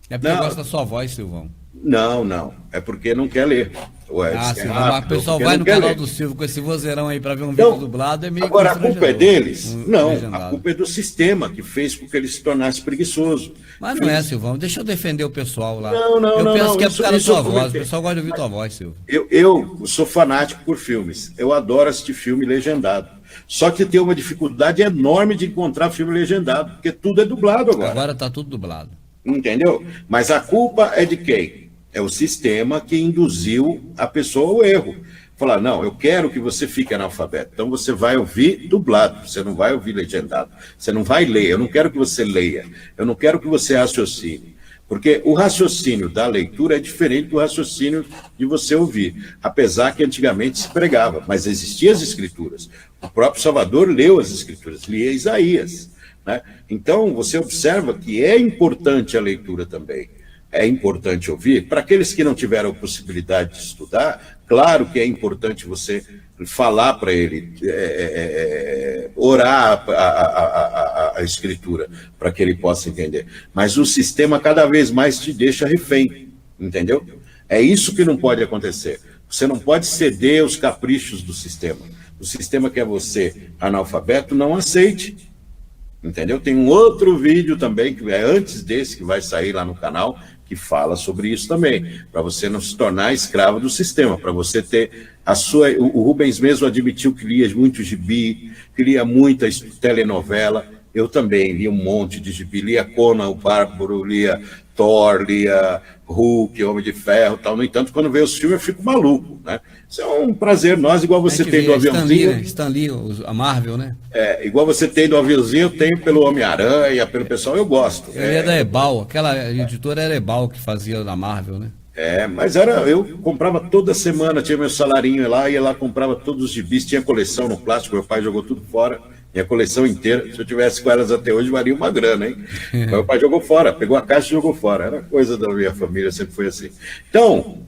É porque gosta da sua voz, Silvão.
Não. É porque não quer ler.
O pessoal vai no canal do Silvio com esse vozeirão aí para ver um vídeo dublado, é meio...
Agora, a culpa é deles? Não, a culpa é do sistema que fez com que ele se tornasse preguiçoso.
Mas não é, Silvão, deixa eu defender o pessoal lá.
Não,
eu penso que é por causa da sua voz, o pessoal gosta de ouvir tua voz, Silvio.
Eu sou fanático por filmes, eu adoro assistir filme legendado. Só que tem uma dificuldade enorme de encontrar filme legendado, porque tudo é dublado agora.
Agora tá tudo dublado.
Entendeu? Mas a culpa é de quem? É o sistema que induziu a pessoa ao erro. Falar, não, eu quero que você fique analfabeto. Então você vai ouvir dublado, você não vai ouvir legendado. Você não vai ler, eu não quero que você leia. Eu não quero que você raciocine. Porque o raciocínio da leitura é diferente do raciocínio de você ouvir. Apesar que antigamente se pregava, mas existiam as escrituras. O próprio Salvador leu as escrituras, lia Isaías, né? Então você observa que é importante a leitura também. É importante ouvir. Para aqueles que não tiveram possibilidade de estudar, claro que é importante você falar para ele, orar a escritura, para que ele possa entender. Mas o sistema cada vez mais te deixa refém, entendeu? É isso que não pode acontecer. Você não pode ceder aos caprichos do sistema. O sistema quer você analfabeto, não aceite. Entendeu? Tem um outro vídeo também, que é antes desse, que vai sair lá no canal, que fala sobre isso também, para você não se tornar escravo do sistema, para você ter a sua... O Rubens mesmo admitiu que lia muito gibi, que lia muita telenovela. Eu também li um monte de gibi, lia Conan o Bárbaro, lia Thor, lia Hulk, Homem de Ferro, tal. No entanto, quando vejo os filmes eu fico maluco, né? Isso é um prazer nosso, igual você tem do aviãozinho.
Stan Lee, a Marvel, né?
Igual você tem do aviãozinho, eu tenho pelo Homem-Aranha, pelo pessoal, eu gosto.
Ele é da Ebal, aquela editora era Ebal que fazia da Marvel, né?
Mas eu comprava toda semana, tinha meu salarinho lá, ia lá, comprava todos os gibis, tinha coleção no plástico, meu pai jogou tudo fora, minha coleção inteira, se eu tivesse com elas até hoje, valia uma grana, hein? Meu pai jogou fora, pegou a caixa e jogou fora, era coisa da minha família, sempre foi assim. Então,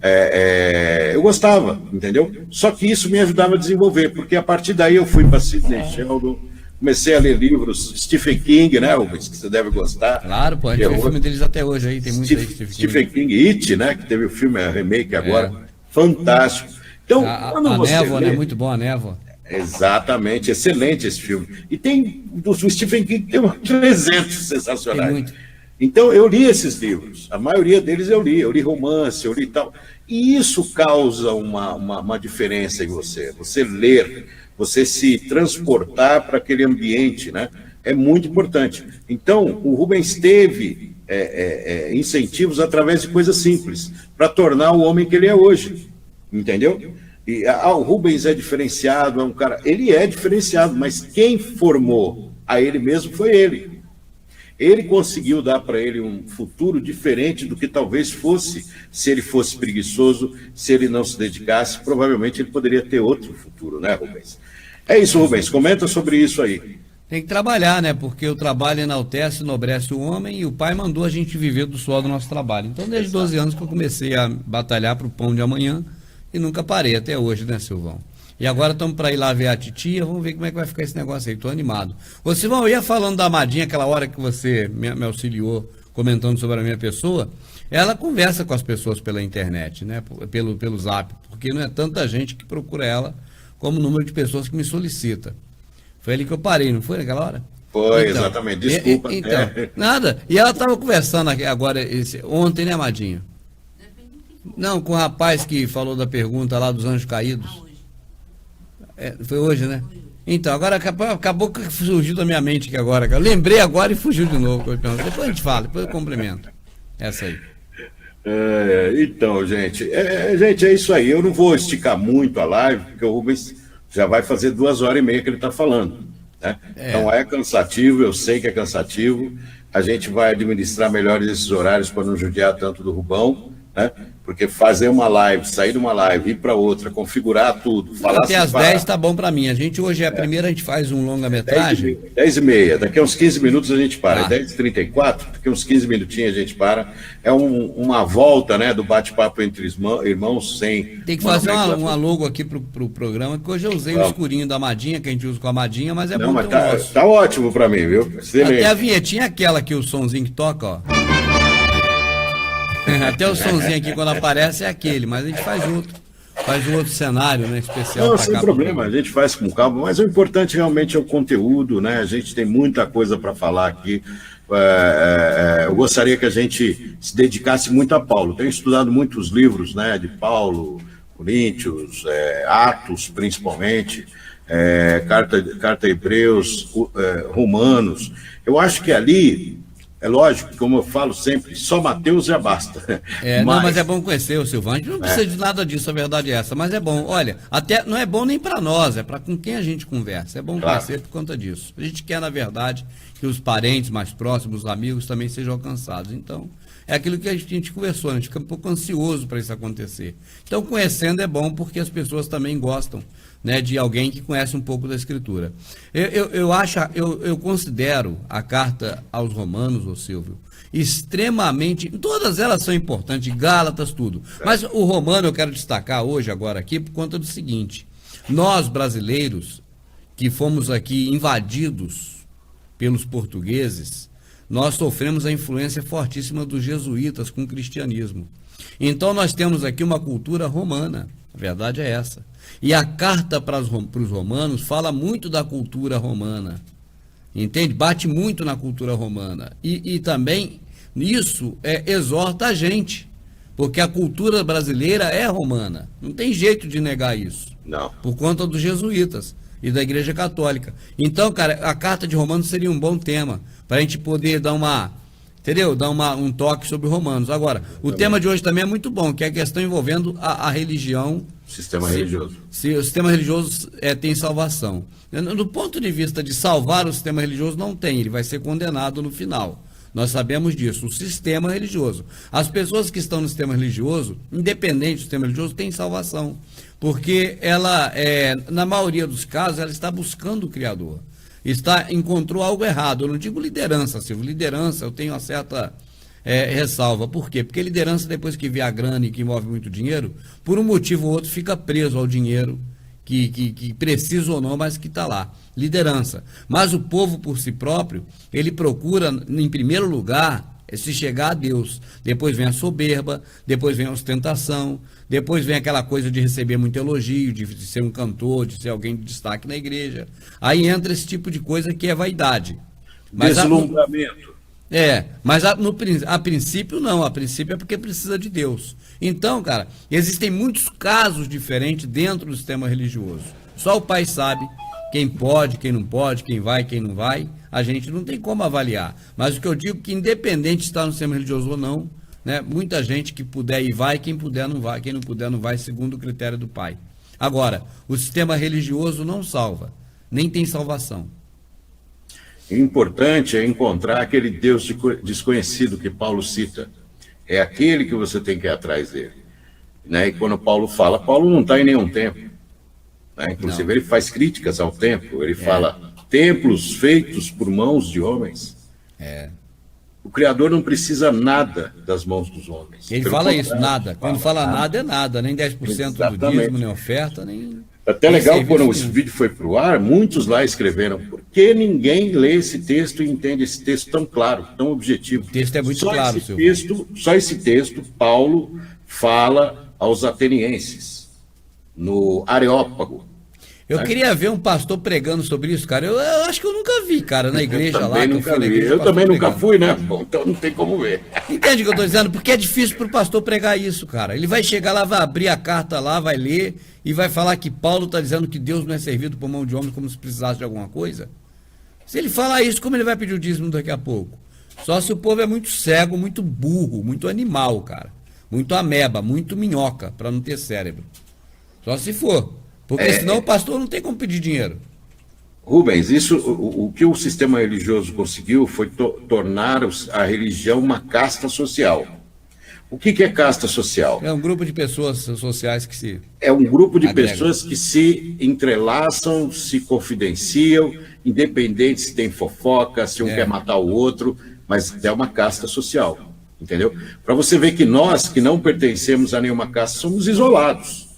eu gostava, entendeu? Só que isso me ajudava a desenvolver, porque a partir daí eu fui para Sidney Sheldon, comecei a ler livros, Stephen King, né, Rubens, que você deve gostar.
Claro, pô, a gente vê o filme deles até hoje aí, tem muito aí,
Stephen King, It, né, que teve o filme, a remake agora, fantástico. Então, quando
a
você
Névoa,
lê,
né, muito bom a Névoa.
Exatamente, excelente esse filme. E tem, do Stephen King, tem 300 sensacionais.
Tem muito.
Então, eu li esses livros, a maioria deles eu li romance, eu li tal. E isso causa uma diferença em você. Você ler, você se transportar para aquele ambiente, né? É muito importante. Então, o Rubens teve incentivos através de coisas simples, para tornar o homem que ele é hoje, entendeu? E o Rubens é diferenciado, é um cara... Ele é diferenciado, mas quem formou a ele mesmo foi ele. Ele conseguiu dar para ele um futuro diferente do que talvez fosse, se ele fosse preguiçoso, se ele não se dedicasse, provavelmente ele poderia ter outro futuro, né, Rubens? É isso, Rubens, comenta sobre isso aí.
Tem que trabalhar, né? Porque o trabalho enaltece, enobrece o homem, e o pai mandou a gente viver do suor do nosso trabalho. Então, desde 12 anos que eu comecei a batalhar para o pão de amanhã, e nunca parei até hoje, né, Silvão? E agora estamos para ir lá ver a titia, vamos ver como é que vai ficar esse negócio aí, estou animado. Ô Silvão, eu ia falando da Amadinha, aquela hora que você me auxiliou comentando sobre a minha pessoa, ela conversa com as pessoas pela internet, né, pelo Zap, porque não é tanta gente que procura ela como o número de pessoas que me solicita. Foi ali que eu parei, não foi naquela hora?
Foi, então, exatamente, desculpa.
Então, nada, e ela estava conversando aqui agora, ontem, né, Amadinha? Não, com o rapaz que falou da pergunta lá dos anjos caídos. Foi hoje, né? Então, agora acabou que surgiu da minha mente aqui agora. Eu lembrei agora e fugiu de novo. Depois a gente fala, depois eu complemento. Essa aí.
Então, gente, é isso aí. Eu não vou esticar muito a live, porque o Rubens já vai fazer 2h30 que ele está falando, né? Então é cansativo, eu sei que é cansativo. A gente vai administrar melhor esses horários para não judiar tanto do Rubão, né? Porque fazer uma live, sair de uma live, ir para outra, configurar tudo, falar
até às 10 tá bom para mim. A gente hoje a primeira, a gente faz um longa-metragem.
10h30, daqui a uns 15 minutos a gente para. 10h34, daqui a uns 15 minutinhos a gente para. É uma volta, né, do bate-papo entre irmãos sem...
Tem que fazer uma logo aqui pro programa, que hoje eu usei o escurinho da Amadinha, que a gente usa com a Amadinha, mas bom
mas tá ótimo para mim, viu? Excelente.
Até a vinhetinha é aquela que o sonzinho que toca, ó. Até o sonzinho aqui quando aparece é aquele, mas a gente faz um outro cenário, né, especial.
Não, sem problema, a gente faz com calma, mas o importante realmente é o conteúdo, né? A gente tem muita coisa para falar aqui. Eu gostaria que a gente se dedicasse muito a Paulo. Tenho estudado muitos livros, né, de Paulo, Coríntios, Atos principalmente, carta a Hebreus, Romanos. Eu acho que ali... É lógico, como eu falo sempre, só Mateus já basta.
Mas é bom conhecer o Silvão. A gente não precisa de nada disso, a verdade é essa. Mas é bom. Olha, até não é bom nem para nós, é para com quem a gente conversa. É bom conhecer por conta disso. A gente quer, na verdade, que os parentes mais próximos, os amigos, também sejam alcançados. Então, é aquilo que a gente conversou, né? A gente fica um pouco ansioso para isso acontecer. Então, conhecendo é bom porque as pessoas também gostam, né, de alguém que conhece um pouco da Escritura. Eu considero a carta aos Romanos, ô Silvio, extremamente... Todas elas são importantes, Gálatas, tudo. Mas o Romano eu quero destacar hoje, agora aqui, por conta do seguinte. Nós, brasileiros, que fomos aqui invadidos pelos portugueses, nós sofremos a influência fortíssima dos jesuítas com o cristianismo. Então nós temos aqui uma cultura romana, a verdade é essa. E a carta para os romanos fala muito da cultura romana, entende? Bate muito na cultura romana. E também isso exorta a gente, porque a cultura brasileira é romana. Não tem jeito de negar isso.
Não.
Por conta dos jesuítas e da Igreja Católica. Então, cara, a carta de Romanos seria um bom tema para a gente poder dar um toque sobre Romanos. Agora, o tema de hoje também é muito bom, que é a questão envolvendo a religião.
Sistema religioso.
Se o sistema religioso tem salvação. Do ponto de vista de salvar o sistema religioso, não tem, ele vai ser condenado no final. Nós sabemos disso, o sistema religioso. As pessoas que estão no sistema religioso, independente do sistema religioso, têm salvação. Porque ela, na maioria dos casos, ela está buscando o Criador. Encontrou algo errado. Eu não digo liderança, Silvio. Liderança, eu tenho uma certa ressalva. Por quê? Porque liderança, depois que vê a grana e que envolve muito dinheiro, por um motivo ou outro, fica preso ao dinheiro, que precisa ou não, mas que está lá. Liderança. Mas o povo, por si próprio, ele procura, em primeiro lugar, se chegar a Deus. Depois vem a soberba, depois vem a ostentação, depois vem aquela coisa de receber muito elogio, de ser um cantor, de ser alguém de destaque na igreja. Aí entra esse tipo de coisa que é vaidade.
Deslumbramento.
Mas a princípio não, a princípio é porque precisa de Deus. Então, cara, existem muitos casos diferentes dentro do sistema religioso. Só o Pai sabe quem pode, quem não pode, quem vai, quem não vai. A gente não tem como avaliar. Mas o que eu digo é que independente de estar no sistema religioso ou não, né, muita gente que puder ir vai, quem puder não vai, quem não puder não vai, segundo o critério do Pai. Agora, o sistema religioso não salva, nem tem salvação.
O importante é encontrar aquele Deus desconhecido que Paulo cita. É aquele que você tem que ir atrás dele. Né? E quando Paulo fala, Paulo não está em nenhum templo. Né? Inclusive, ele faz críticas ao templo. Ele fala, templos feitos por mãos de homens. O Criador não precisa nada das mãos dos homens.
Ele fala isso, nada. Quando fala nada, é nada. Nem 10% do dízimo, nem oferta, nem...
Até legal, quando esse vídeo foi para o ar, muitos lá escreveram, por que ninguém lê esse texto e entende esse texto tão claro, tão objetivo?
O texto é muito claro,
Só esse texto, Paulo fala aos atenienses, no Areópago.
Eu queria ver um pastor pregando sobre isso, cara. Eu acho que eu nunca vi, cara, na igreja lá.
Eu também nunca fui, né? Bom, então não tem como ver.
Entende o que eu estou dizendo? Porque é difícil para o pastor pregar isso, cara. Ele vai chegar lá, vai abrir a carta lá, vai ler e vai falar que Paulo está dizendo que Deus não é servido por mão de homens como se precisasse de alguma coisa. Se ele falar isso, como ele vai pedir o dízimo daqui a pouco? Só se o povo é muito cego, muito burro, muito animal, cara. Muito ameba, muito minhoca, para não ter cérebro. Só se for. Porque senão o pastor não tem como pedir dinheiro.
Rubens, o que o sistema religioso conseguiu foi tornar a religião uma casta social. O que é casta social?
É um grupo de pessoas sociais que se...
É um grupo de
agrega.
pessoas que se entrelaçam, se confidenciam, independente se tem fofoca, se um quer matar o outro, mas é uma casta social, entendeu? Para você ver que nós, que não pertencemos a nenhuma casta, somos isolados.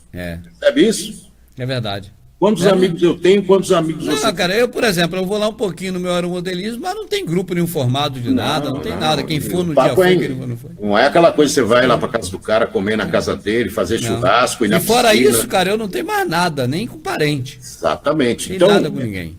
Sabe isso?
É verdade.
Quantos amigos eu tenho, quantos amigos você tem?
Cara, eu, por exemplo, eu vou lá um pouquinho no meu aeromodelismo, mas não tem grupo nenhum formado de nada, não tem nada. Quem for no dia foi, quem não foi.
Não é aquela coisa que você vai lá para casa do cara, comer na casa dele, fazer churrasco e na
fora
piscina.
isso, cara, eu não tenho mais nada, nem com parente.
Exatamente.
Não tem nada com ninguém.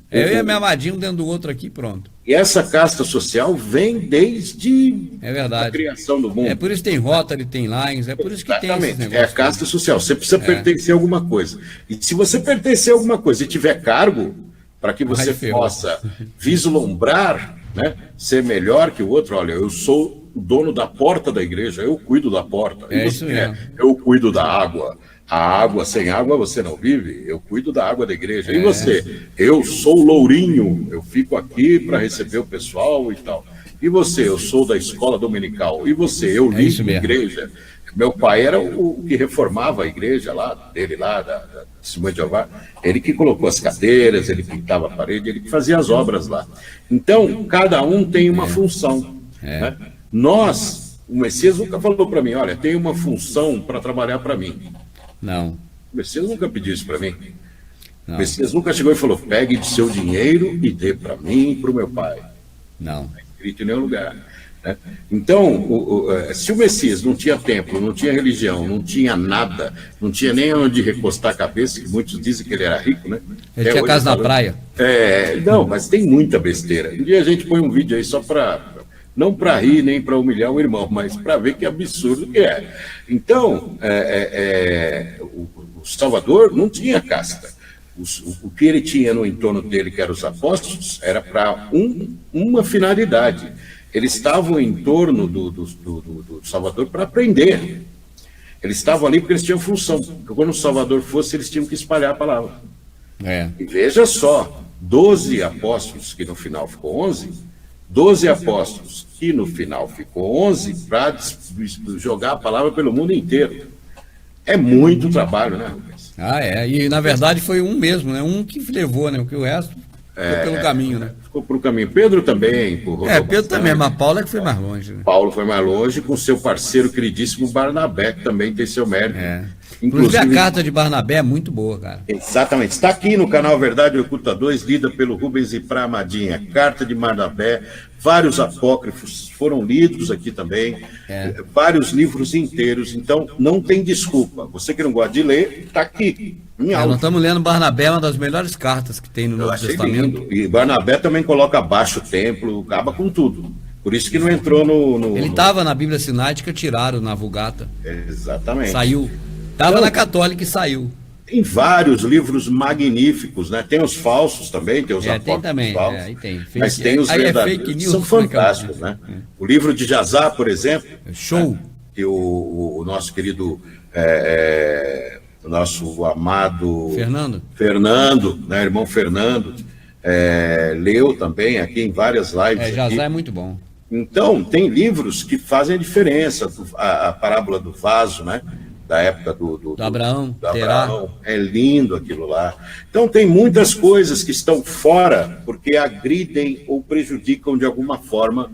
Eu e a minha amadinha um dentro do outro aqui, pronto.
E essa casta social vem desde
a
criação do mundo.
É por isso que tem Rotary, tem Lions, é por isso que tem esses negócios.
É a casta social. Você precisa pertencer a alguma coisa. E se você pertencer a alguma coisa e tiver cargo, para que você possa vislumbrar, né, ser melhor que o outro, olha, eu sou o dono da porta da igreja, eu cuido da porta.
É isso mesmo.
Eu cuido da água. A água, sem água você não vive, eu cuido da água da igreja. E você? Eu sou lourinho, eu fico aqui para receber o pessoal e tal. E você? Eu sou da escola dominical. E você? Eu limpo a igreja. Meu pai era o que reformava a igreja lá, dele lá, da Testemunha de Jeová. Ele que colocou as cadeiras, ele pintava a parede, ele que fazia as obras lá. Então, cada um tem uma função. Né? Nós, o Messias nunca falou para mim, olha, tem uma função para trabalhar para mim.
Não.
O Messias nunca pediu isso para mim. Não. O Messias nunca chegou e falou, pegue de seu dinheiro e dê para mim e para o meu pai.
Não.
Não é escrito em nenhum lugar. Né? Então, se o Messias não tinha templo, não tinha religião, não tinha nada, não tinha nem onde recostar a cabeça, que muitos dizem que ele era rico, né?
Ele tinha casa na praia.
Não, mas tem muita besteira. Um dia a gente põe um vídeo aí só para... Não para rir, nem para humilhar o irmão, mas para ver que absurdo que é. Então, o Salvador não tinha casta. O que ele tinha no entorno dele, que eram os apóstolos, era para uma finalidade. Eles estavam em torno do Salvador para aprender. Eles estavam ali porque eles tinham função. Porque quando o Salvador fosse, eles tinham que espalhar a palavra. E veja só, 12 apóstolos, que no final ficou 11... 12 apóstolos que no final ficou 11 para jogar a palavra pelo mundo inteiro. É muito trabalho, né, Rubens?
E na verdade foi um mesmo, né? Um que levou, né? Porque o resto ficou pelo caminho, né?
Ficou pelo caminho. Pedro também empurrou.
Pedro também, mas Paulo é que foi mais longe. Né?
Paulo foi mais longe, com seu parceiro queridíssimo Barnabé, que também tem seu mérito.
Inclusive a carta de Barnabé é muito boa, cara.
Exatamente. Está aqui no canal Verdade Oculta 2, lida pelo Rubens e pra Amadinha. Carta de Barnabé, vários apócrifos foram lidos aqui também, vários livros inteiros, então não tem desculpa. Você que não gosta de ler, está aqui.
Nós estamos lendo Barnabé, uma das melhores cartas que tem no Novo Testamento.
Lindo. E Barnabé também coloca abaixo o templo, acaba com tudo. Por isso que não entrou no...
Ele estava na Bíblia Sinática, tiraram na Vulgata.
Exatamente.
Saiu. Estava na Católica e saiu.
Tem vários livros magníficos, né? Tem os falsos também, tem os apócrifos
também,
falsos.
Aí tem.
Mas tem os verdadeiros,
fake news,
são fantásticos, né? O livro de Jazá, por exemplo.
Show.
Que o nosso querido, o nosso amado... Fernando, né? Irmão Fernando, leu também aqui em várias lives.
Jazá
aqui.
É muito bom.
Então, tem livros que fazem a diferença. A parábola do vaso, né? Da época do
Abraão.
É lindo aquilo lá. Então tem muitas coisas que estão fora porque agridem ou prejudicam de alguma forma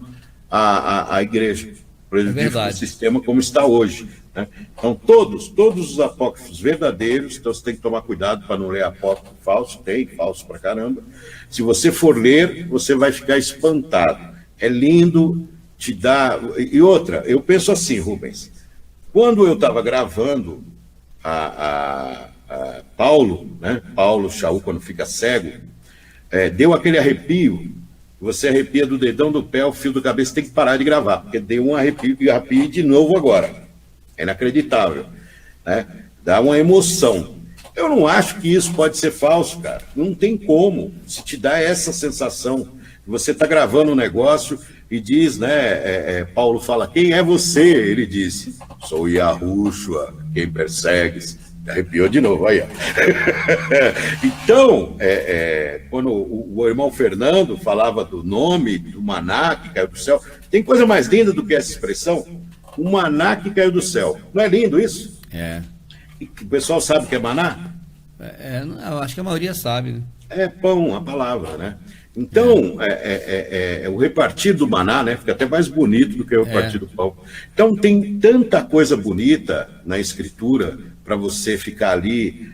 a igreja. Prejudicam o sistema como está hoje. Né? Então todos os apócrifos verdadeiros, então você tem que tomar cuidado para não ler apócrifo falso, tem falso pra caramba. Se você for ler, você vai ficar espantado. É lindo, te dá... E outra, eu penso assim, Rubens, quando eu estava gravando a Paulo, né? Paulo Shaul, quando fica cego, deu aquele arrepio, você arrepia do dedão do pé, o fio da cabeça, tem que parar de gravar, porque deu um arrepio e arrepia de novo agora. É inacreditável, né? Dá uma emoção. Eu não acho que isso pode ser falso, cara. Não tem como. Se te dá essa sensação, você está gravando um negócio e diz, né, Paulo fala, quem é você? Ele disse, sou Yahushua, quem persegues. Arrepiou de novo, aí, ó. Então, quando o irmão Fernando falava do nome do maná que caiu do céu, tem coisa mais linda do que essa expressão? O maná que caiu do céu. Não é lindo isso? E o pessoal sabe o que é maná?
Eu acho que a maioria sabe, né?
É pão, a palavra, né? Então, o repartir do maná, né? Fica até mais bonito do que o repartir do pão. Então, tem tanta coisa bonita na escritura para você ficar ali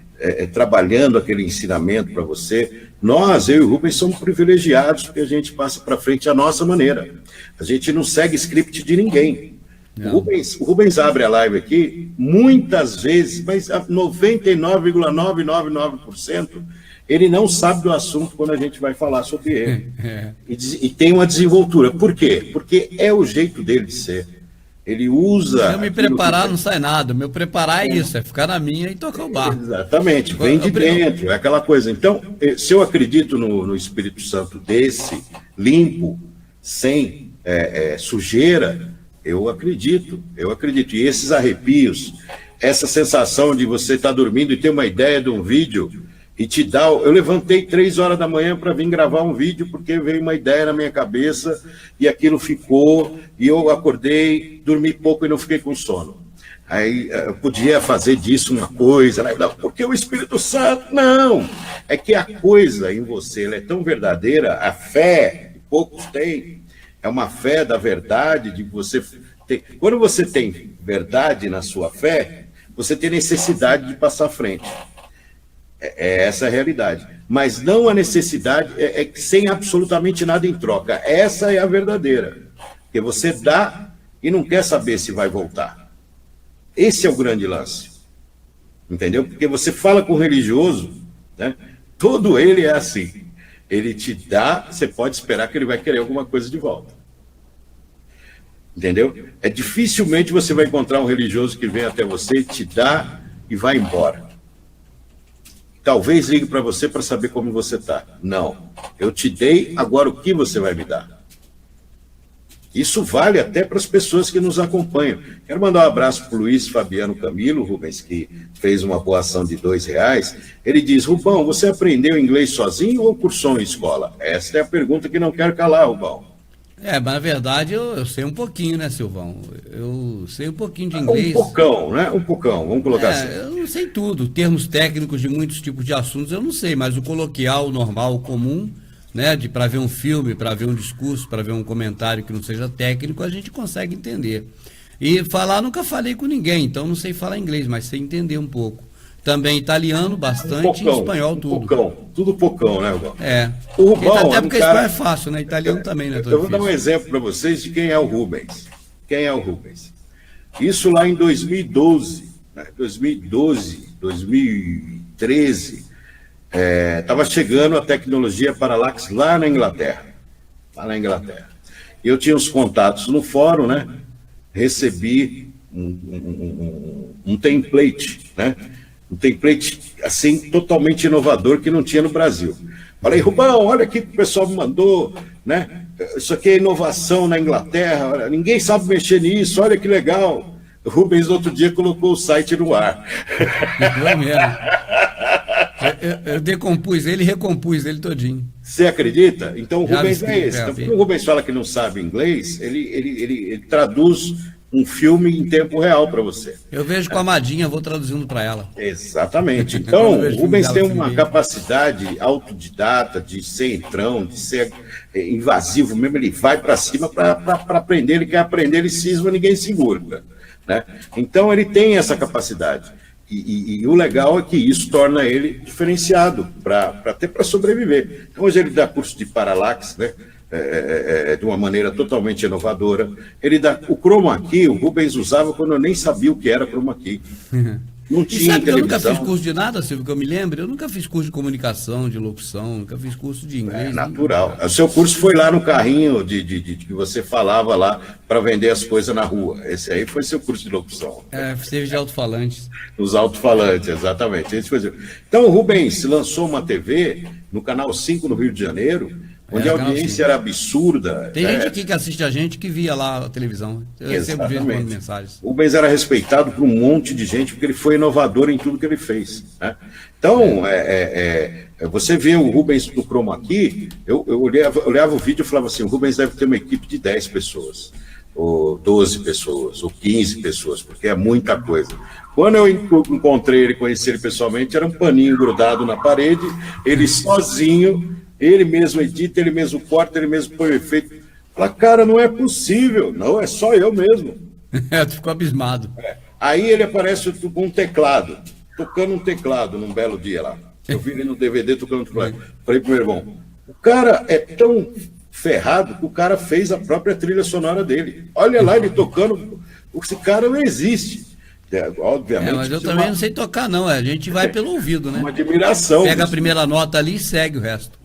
trabalhando aquele ensinamento para você. Nós, eu e o Rubens, somos privilegiados porque a gente passa para frente a nossa maneira. A gente não segue script de ninguém. O Rubens abre a live aqui, muitas vezes, mas 99,999%, ele não sabe do assunto quando a gente vai falar sobre ele. E tem uma desenvoltura. Por quê? Porque é o jeito dele de ser. Ele usa...
Se eu me preparar, não sai nada. Meu preparar é isso, é ficar na minha e tocar o barco.
Exatamente, vem de dentro, é aquela coisa. Então, se eu acredito no Espírito Santo desse, limpo, sem sujeira, eu acredito. E esses arrepios, essa sensação de você estar dormindo e ter uma ideia de um vídeo e te dá... Eu levantei 3 horas da manhã para vir gravar um vídeo porque veio uma ideia na minha cabeça e aquilo ficou, e eu acordei, dormi pouco e não fiquei com sono. Aí eu podia fazer disso uma coisa, né? Não, porque o Espírito Santo... Não! É que a coisa em você ela é tão verdadeira, a fé, que poucos têm, é uma fé da verdade, de você ter... Quando você tem verdade na sua fé, você tem necessidade de passar à frente. Essa a realidade. Mas não a necessidade sem absolutamente nada em troca. Essa é a verdadeira. Porque você dá e não quer saber se vai voltar. Esse é o grande lance. Entendeu? Porque você fala com o religioso, né? Todo ele é assim. Ele te dá, você pode esperar que ele vai querer alguma coisa de volta. Entendeu? Dificilmente você vai encontrar um religioso que vem até você, te dá e vai embora. Talvez ligue para você para saber como você está. Não. Eu te dei, agora o que você vai me dar? Isso vale até para as pessoas que nos acompanham. Quero mandar um abraço para o Luiz Fabiano Camilo, Rubens, que fez uma boa ação de R$2. Ele diz, Rubão, você aprendeu inglês sozinho ou cursou em escola? Essa é a pergunta que não quero calar, Rubão.
Mas na verdade eu sei um pouquinho, né, Silvão? Eu sei um pouquinho de inglês.
Um pocão, né? Um pocão, vamos colocar assim.
Eu não sei tudo. Termos técnicos de muitos tipos de assuntos eu não sei, mas o coloquial, o normal, o comum, né, para ver um filme, para ver um discurso, para ver um comentário que não seja técnico, a gente consegue entender. E falar, nunca falei com ninguém, então não sei falar inglês, mas sei entender um pouco. Também italiano, bastante, e espanhol, tudo.
Tudo pocão, né, Rubão?
O
Rubão
até
é
porque
cara...
espanhol é fácil, né? Italiano também, né?
Eu vou dar um exemplo para vocês de quem é o Rubens. Quem é o Rubens? Isso lá em 2012, né? 2013, estava chegando a tecnologia Parallax lá na Inglaterra. Eu tinha os contatos no fórum, né? Recebi um template, né? Um template, assim, totalmente inovador que não tinha no Brasil. Falei, Rubão, olha aqui que o pessoal me mandou, né? Isso aqui é inovação na Inglaterra, olha, ninguém sabe mexer nisso, olha que legal. O Rubens, no outro dia, colocou o site no ar.
Foi mesmo. Eu decompus ele e recompus ele todinho.
Você acredita? Então o Rubens é esse.
Então,
quando o Rubens fala que não sabe inglês, ele traduz um filme em tempo real para você.
Eu vejo com a Madinha, vou traduzindo para ela.
Exatamente. Então, o Rubens tem uma capacidade autodidata de ser entrão, de ser invasivo mesmo, ele vai para cima para aprender, ele quer aprender, ele cisma, ninguém segura. Né? Então, ele tem essa capacidade. E o legal é que isso torna ele diferenciado, até para sobreviver. Então, hoje ele dá curso de Parallax, né? De uma maneira totalmente inovadora. Ele dá o chroma key, o Rubens usava quando eu nem sabia o que era chroma key. Não tinha
sabe que eu nunca
televisão.
fiz curso de nada, Silvio, que eu me lembro? Eu nunca fiz curso de comunicação, de locução, nunca fiz curso de inglês.
É natural. O seu curso foi lá no carrinho de que você falava lá para vender as coisas na rua. Esse aí foi seu curso de locução.
Serviço de alto-falantes.
Os alto-falantes, exatamente. Então o Rubens lançou uma TV no Canal 5 no Rio de Janeiro, onde a audiência era absurda.
Tem gente aqui que assiste a gente que via lá a televisão. Eu recebo de vez em quando mensagens.
O Rubens era respeitado por um monte de gente, porque ele foi inovador em tudo que ele fez. Né? Então, você vê o Rubens do Chroma Key, eu olhava o vídeo e falava assim, o Rubens deve ter uma equipe de 10 pessoas, ou 12 pessoas, ou 15 pessoas, porque é muita coisa. Quando eu encontrei ele, conheci ele pessoalmente, era um paninho grudado na parede, ele sozinho... Ele mesmo edita, ele mesmo corta, ele mesmo põe o efeito. Fala, cara, não é possível. Não, é só eu mesmo.
Tu ficou abismado.
Aí ele aparece com um teclado, tocando um teclado num belo dia lá. Eu vi ele no DVD tocando um teclado. Falei pro meu irmão, o cara é tão ferrado que o cara fez a própria trilha sonora dele. Olha lá ele tocando, esse cara não existe. Obviamente.
Mas eu também não sei tocar, não. A gente vai pelo ouvido, né?
Uma admiração.
Pega a primeira nota ali e segue o resto.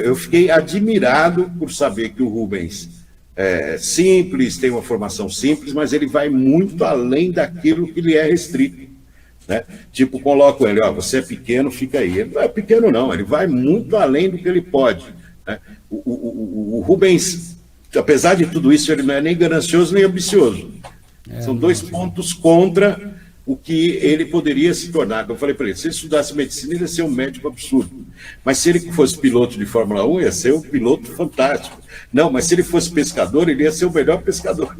Eu fiquei admirado por saber que o Rubens é simples, tem uma formação simples, mas ele vai muito além daquilo que lhe é restrito. Né? Tipo, coloco ele, você é pequeno, fica aí. Ele não é pequeno, não, ele vai muito além do que ele pode. Né? O Rubens, apesar de tudo isso, ele não é nem ganancioso nem ambicioso. São dois pontos contra o que ele poderia se tornar. Eu falei para ele, se ele estudasse medicina, ele ia ser um médico absurdo. Mas se ele fosse piloto de Fórmula 1, ia ser um piloto fantástico. Não, mas se ele fosse pescador, ele ia ser o melhor pescador.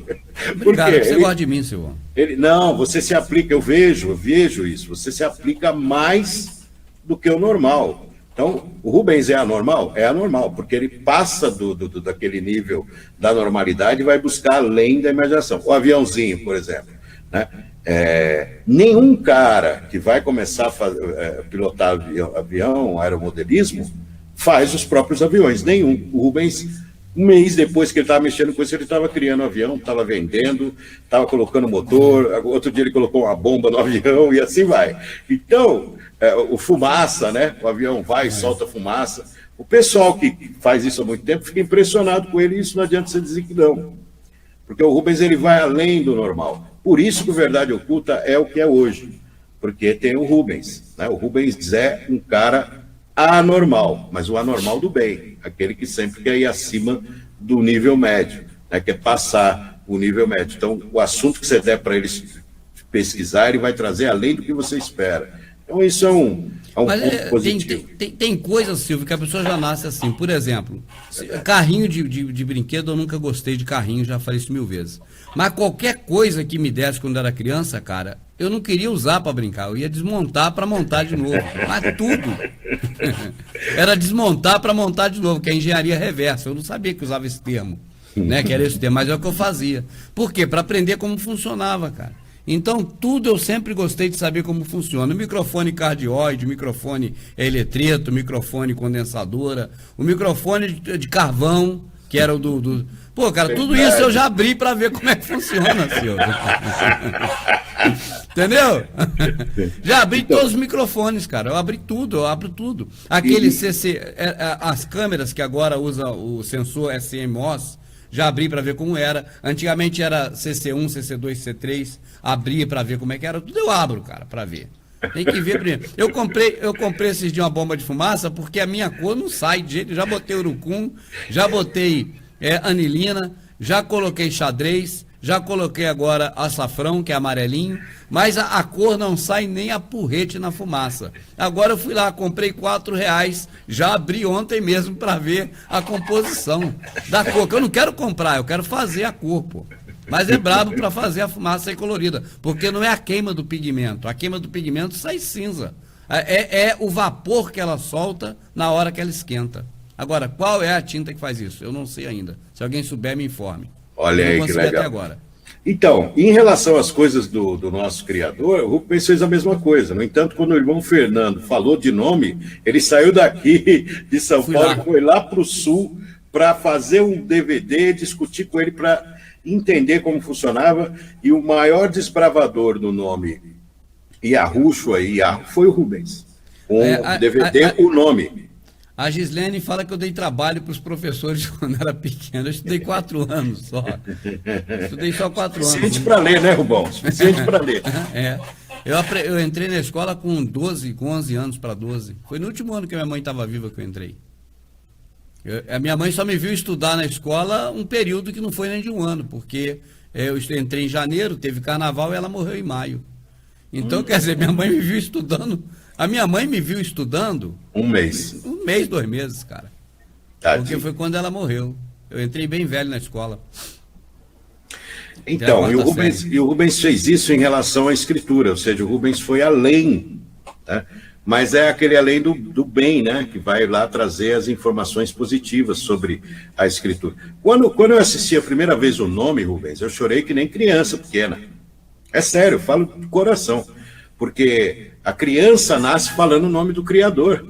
Obrigado, você gosta de mim, Silvão.
Não, você se aplica, eu vejo isso, você se aplica mais do que o normal. Então, o Rubens é anormal? É anormal, porque ele passa daquele nível da normalidade e vai buscar além da imaginação. O aviãozinho, por exemplo. Né? Nenhum cara que vai começar a pilotar avião, aeromodelismo, faz os próprios aviões. Nenhum. O Rubens, um mês depois que ele estava mexendo com isso, ele estava criando avião, estava vendendo, estava colocando motor, outro dia ele colocou uma bomba no avião e assim vai. Então... o fumaça, né? O avião vai e solta fumaça. O pessoal que faz isso há muito tempo fica impressionado com ele e isso não adianta você dizer que não. Porque o Rubens ele vai além do normal. Por isso que o Verdade Oculta é o que é hoje. Porque tem o Rubens. Né? O Rubens é um cara anormal, mas o anormal do bem. Aquele que sempre quer ir acima do nível médio, né? Quer passar o nível médio. Então, o assunto que você der para ele pesquisar, ele vai trazer além do que você espera. É Então isso é um
Mas
ponto positivo.
tem coisas, Silvio, que a pessoa já nasce assim. Por exemplo, carrinho de brinquedo, eu nunca gostei de carrinho, já falei isso 1000 vezes. Mas qualquer coisa que me desse quando era criança, cara, eu não queria usar para brincar, eu ia desmontar para montar de novo. Mas tudo. Era desmontar para montar de novo, que é engenharia reversa. Eu não sabia que usava esse termo, né? Que era esse termo, mas é o que eu fazia. Por quê? Para aprender como funcionava, cara. Então, tudo eu sempre gostei de saber como funciona. O microfone cardioide, o microfone eletreto, o microfone condensadora, o microfone de carvão, que era o do... Pô, cara, tudo isso eu já abri para ver como é que funciona, Silvio. Entendeu? Já abri todos os microfones, cara. Eu abri tudo, eu abro tudo. Aquele as câmeras que agora usam o sensor SMOS, já abri para ver como era. Antigamente era CC1, CC2, CC3. Abria para ver como é que era. Tudo eu abro, cara, para ver. Tem que ver primeiro. Eu comprei esses dias uma bomba de fumaça porque a minha cor não sai de jeito. Já botei urucum, já botei anilina, já coloquei xadrez, já coloquei agora açafrão, que é amarelinho, mas a cor não sai nem a porrete na fumaça. Agora eu fui lá, comprei R$4, já abri ontem mesmo para ver a composição da cor, que eu não quero comprar, eu quero fazer a cor, pô. Mas é brabo para fazer a fumaça aí colorida, porque não é a queima do pigmento, a queima do pigmento sai cinza. É o vapor que ela solta na hora que ela esquenta. Agora, qual é a tinta que faz isso? Eu não sei ainda. Se alguém souber, me informe.
Olha aí que legal.
Até agora.
Então, em relação às coisas do nosso criador, o Rubens fez a mesma coisa. No entanto, quando o irmão Fernando falou de nome, ele saiu daqui de São Paulo, foi lá para o Sul para fazer um DVD, discutir com ele para entender como funcionava. E o maior desbravador do nome Yahushu aí, foi o Rubens. Com o DVD, o nome.
A Gislene fala que eu dei trabalho para os professores quando era pequeno. Eu estudei 4 anos só. Estudei só 4 anos.
Suficiente para ler, né, Rubão? Suficiente para ler.
Eu entrei na escola com 11 anos para 12. Foi no último ano que minha mãe estava viva que eu entrei. A minha mãe só me viu estudar na escola um período que não foi nem de um ano, porque eu entrei em janeiro, teve carnaval e ela morreu em maio. Então, quer dizer, minha mãe me viu estudando... A minha mãe me viu estudando...
Um mês.
2 meses, cara.
Tadinho.
Porque foi quando ela morreu. Eu entrei bem velho na escola.
Então, e o Rubens fez isso em relação à escritura, ou seja, o Rubens foi além, né? Mas é aquele além do bem, né? Que vai lá trazer as informações positivas sobre a escritura. Quando eu assisti a primeira vez o nome, Rubens, eu chorei que nem criança pequena. É sério, eu falo de coração. Porque a criança nasce falando o nome do Criador.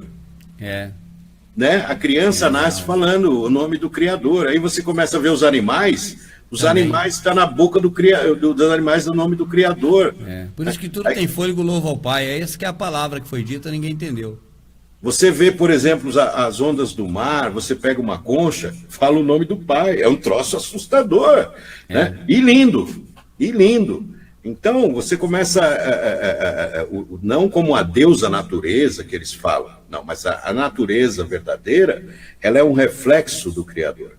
Né? A criança nasce falando o nome do Criador. Aí você começa a ver os animais. Os animais estão na boca dos animais do nome do Criador.
Por isso que tudo tem fôlego, louvo ao Pai. É essa que é a palavra que foi dita, ninguém entendeu.
Você vê, por exemplo, as ondas do mar, você pega uma concha, fala o nome do Pai. É um troço assustador. Né? E lindo. Então, você começa, não como a deusa natureza que eles falam, não, mas a natureza verdadeira, ela é um reflexo do Criador.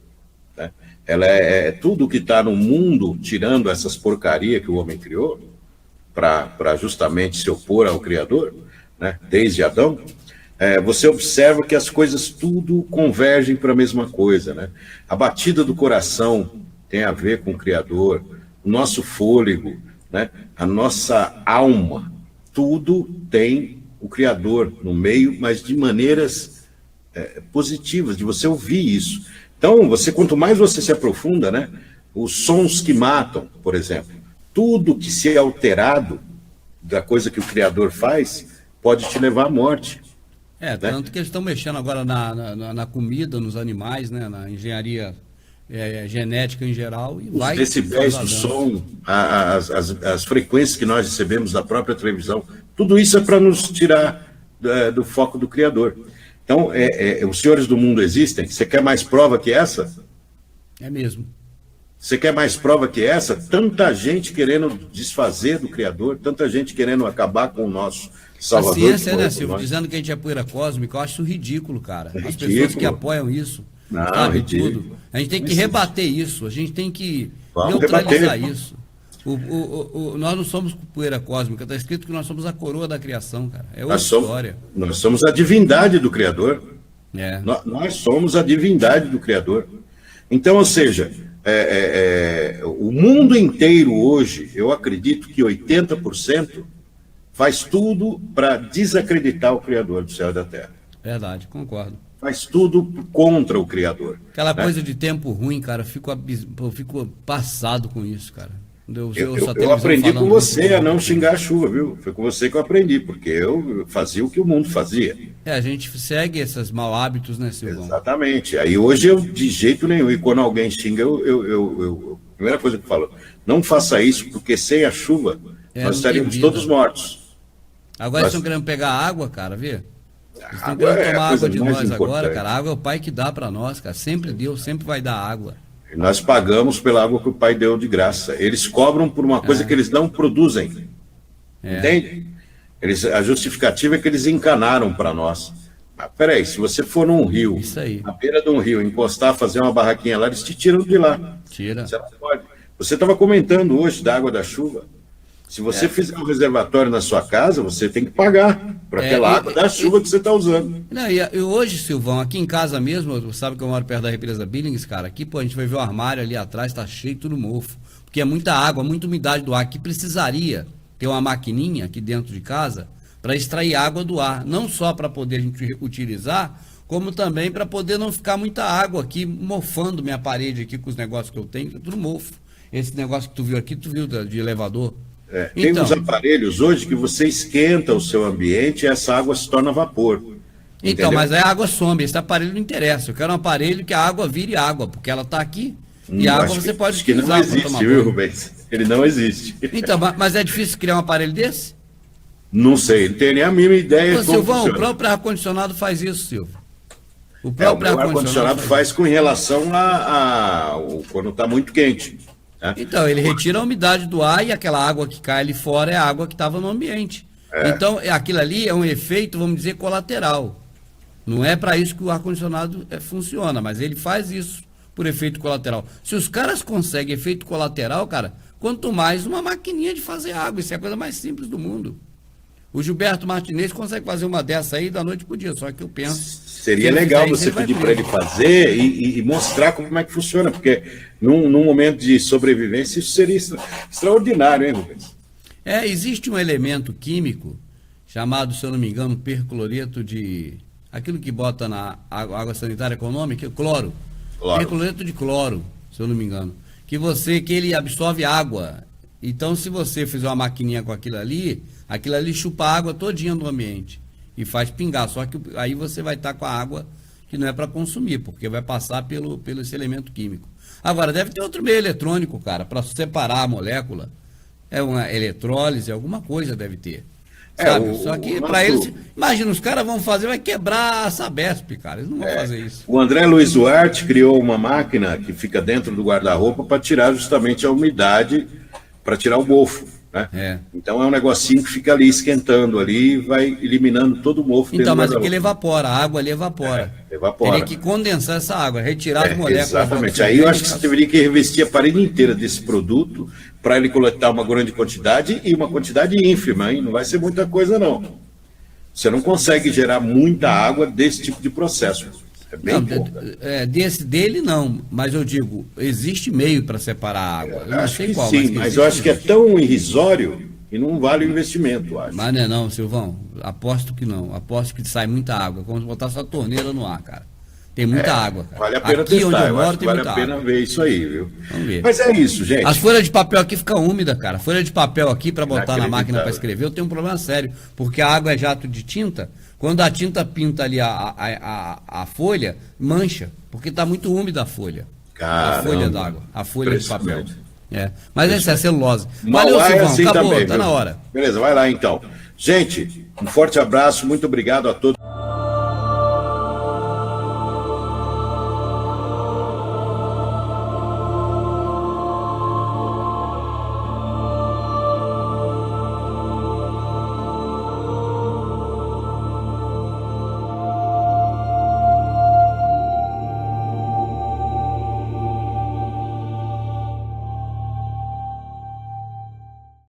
Né? Ela é tudo que está no mundo, tirando essas porcarias que o homem criou, para justamente se opor ao Criador, né? Desde Adão, você observa que as coisas tudo convergem para a mesma coisa. Né? A batida do coração tem a ver com o Criador, o nosso fôlego, né? A nossa alma, tudo tem o Criador no meio, mas de maneiras positivas, de você ouvir isso. Então, quanto mais você se aprofunda, né? Os sons que matam, por exemplo, tudo que se é alterado da coisa que o Criador faz, pode te levar à morte. Né?
Tanto que eles estão mexendo agora na comida, nos animais, né? Na engenharia genética em geral. E
os decibéis do som, as frequências que nós recebemos da própria televisão, tudo isso é para nos tirar do foco do Criador. Então, os senhores do mundo existem. Você quer mais prova que essa?
É mesmo.
Você quer mais prova que essa? Tanta gente querendo desfazer do Criador, tanta gente querendo acabar com o nosso Salvador.
A ciência, né, Silvio, dizendo que a gente é poeira cósmica, eu acho isso ridículo, cara. As pessoas que apoiam isso,
não, ridículo.
Tudo. A gente tem que rebater isso, a gente tem que neutralizar isso. Nós não somos poeira cósmica, está escrito que nós somos a coroa da criação, cara. É outra história.
Nós somos a divindade do Criador.
É.
Nós somos a divindade do Criador. Então, ou seja, o mundo inteiro hoje, eu acredito que 80% faz tudo para desacreditar o Criador do céu e da terra.
Verdade, concordo.
Faz tudo contra o Criador.
Aquela
né?
coisa de tempo ruim, cara, eu fico passado com isso, cara.
Eu aprendi com você a não xingar a chuva, viu? Foi com você que eu aprendi, porque eu fazia o que o mundo fazia.
A gente segue esses mau hábitos, né, Silvão?
Exatamente. Aí hoje eu, de jeito nenhum, e quando alguém xinga, a primeira coisa que eu falo, não faça isso, porque sem a chuva nós estaríamos todos mortos.
Agora eles estão querendo pegar água, cara, vê? Eles estão querendo tomar água de nós agora, cara. A água é o Pai que dá para nós, cara. Sempre deu, sempre vai dar água.
Nós pagamos pela água que o Pai deu de graça. Eles cobram por uma coisa que eles não produzem. Entende? A justificativa é que eles encanaram para nós. Mas peraí, se você for num rio, na beira de um rio, encostar, fazer uma barraquinha lá, eles te tiram de lá.
Tira.
Você não pode. Você estava comentando hoje da água da chuva. Se você fizer um reservatório na sua casa, você tem que pagar por aquela água da chuva que você está usando.
Não, e hoje, Silvão, aqui em casa mesmo, sabe que eu moro perto da represa Billings, cara, aqui, pô, a gente vai ver o armário ali atrás, tá cheio, tudo mofo. Porque é muita água, muita umidade do ar. Aqui precisaria ter uma maquininha aqui dentro de casa para extrair água do ar. Não só para poder a gente utilizar, como também para poder não ficar muita água aqui mofando minha parede aqui com os negócios que eu tenho, tudo mofo. Esse negócio que tu viu aqui, tu viu de elevador?
Tem uns aparelhos hoje que você esquenta o seu ambiente e essa água se torna vapor.
Então, mas aí a água some, esse aparelho não interessa. Eu quero um aparelho que a água vire água, porque ela está aqui e a água você pode utilizar para tomar banho.
Ele não existe, viu, Rubens? Ele não existe.
Então, mas é difícil criar um aparelho desse?
Não sei, não tenho nem a mínima ideia de como
Silvão,
funciona.
o próprio ar-condicionado faz isso, Silvio. O
próprio ar-condicionado faz com relação a quando está muito quente.
Então, ele retira a umidade do ar e aquela água que cai ali fora é a água que estava no ambiente. Então, aquilo ali é um efeito, vamos dizer, colateral. Não é para isso que o ar-condicionado funciona, mas ele faz isso por efeito colateral. Se os caras conseguem efeito colateral, cara, quanto mais uma maquininha de fazer água. Isso é a coisa mais simples do mundo. O Gilberto Martinez consegue fazer uma dessa aí da noite pro dia, só que eu penso...
Seria legal você pedir para ele fazer e mostrar como é que funciona, porque num momento de sobrevivência isso seria extraordinário, hein, Rubens?
Existe um elemento químico chamado, se eu não me engano, percloreto de... aquilo que bota na água sanitária, qual é o nome? Cloro. Percloreto de cloro, se eu não me engano. Que ele absorve água. Então, se você fizer uma maquininha com aquilo ali chupa a água todinha do ambiente e faz pingar. Só que aí você vai estar com a água que não é para consumir, porque vai passar pelo esse elemento químico. Agora, deve ter outro meio eletrônico, cara, para separar a molécula. É uma eletrólise, alguma coisa deve ter. Sabe? Só que para eles, imagina, os caras vão fazer, vai quebrar a Sabesp, cara. Eles não vão fazer isso.
O André Luiz Duarte criou uma máquina que fica dentro do guarda-roupa para tirar justamente a umidade, para tirar o mofo. Né? Então é um negocinho que fica ali esquentando ali e vai eliminando todo o mofo.
Então, mas aquele evapora, a água ali evapora.
Evapora.
Teria que condensar essa água, retirar as moléculas.
Exatamente. Aí eu acho que você deveria que revestir a parede inteira desse produto para ele coletar uma grande quantidade e uma quantidade ínfima, hein? Não vai ser muita coisa, não. Você não consegue gerar muita água desse tipo de processo. É bem pouco.
Dele não, mas eu digo, existe meio para separar a água. Eu não sei qual,
sim, mas eu acho que é tão irrisório e não vale o investimento, acho.
Mas não é não, Silvão. Aposto que não. Aposto que sai muita água. Como se botar sua torneira no ar, cara. Tem muita água, cara.
Vale a pena
aqui
testar,
onde
eu acho que vale a pena ver isso aí, viu?
Vamos ver.
Mas é isso, gente.
As folhas de papel aqui ficam úmidas, cara. Folha de papel aqui para botar na máquina para escrever, eu tenho um problema sério. Porque a água é jato de tinta. Quando a tinta pinta ali a folha, mancha. Porque está muito úmida a folha.
Caramba,
a folha d'água. A folha de papel. Mas essa é a celulose.
Valeu, Silvão.
Assim acabou,
também,
tá na hora.
Beleza, vai lá então. Gente, um forte abraço, muito obrigado a todos.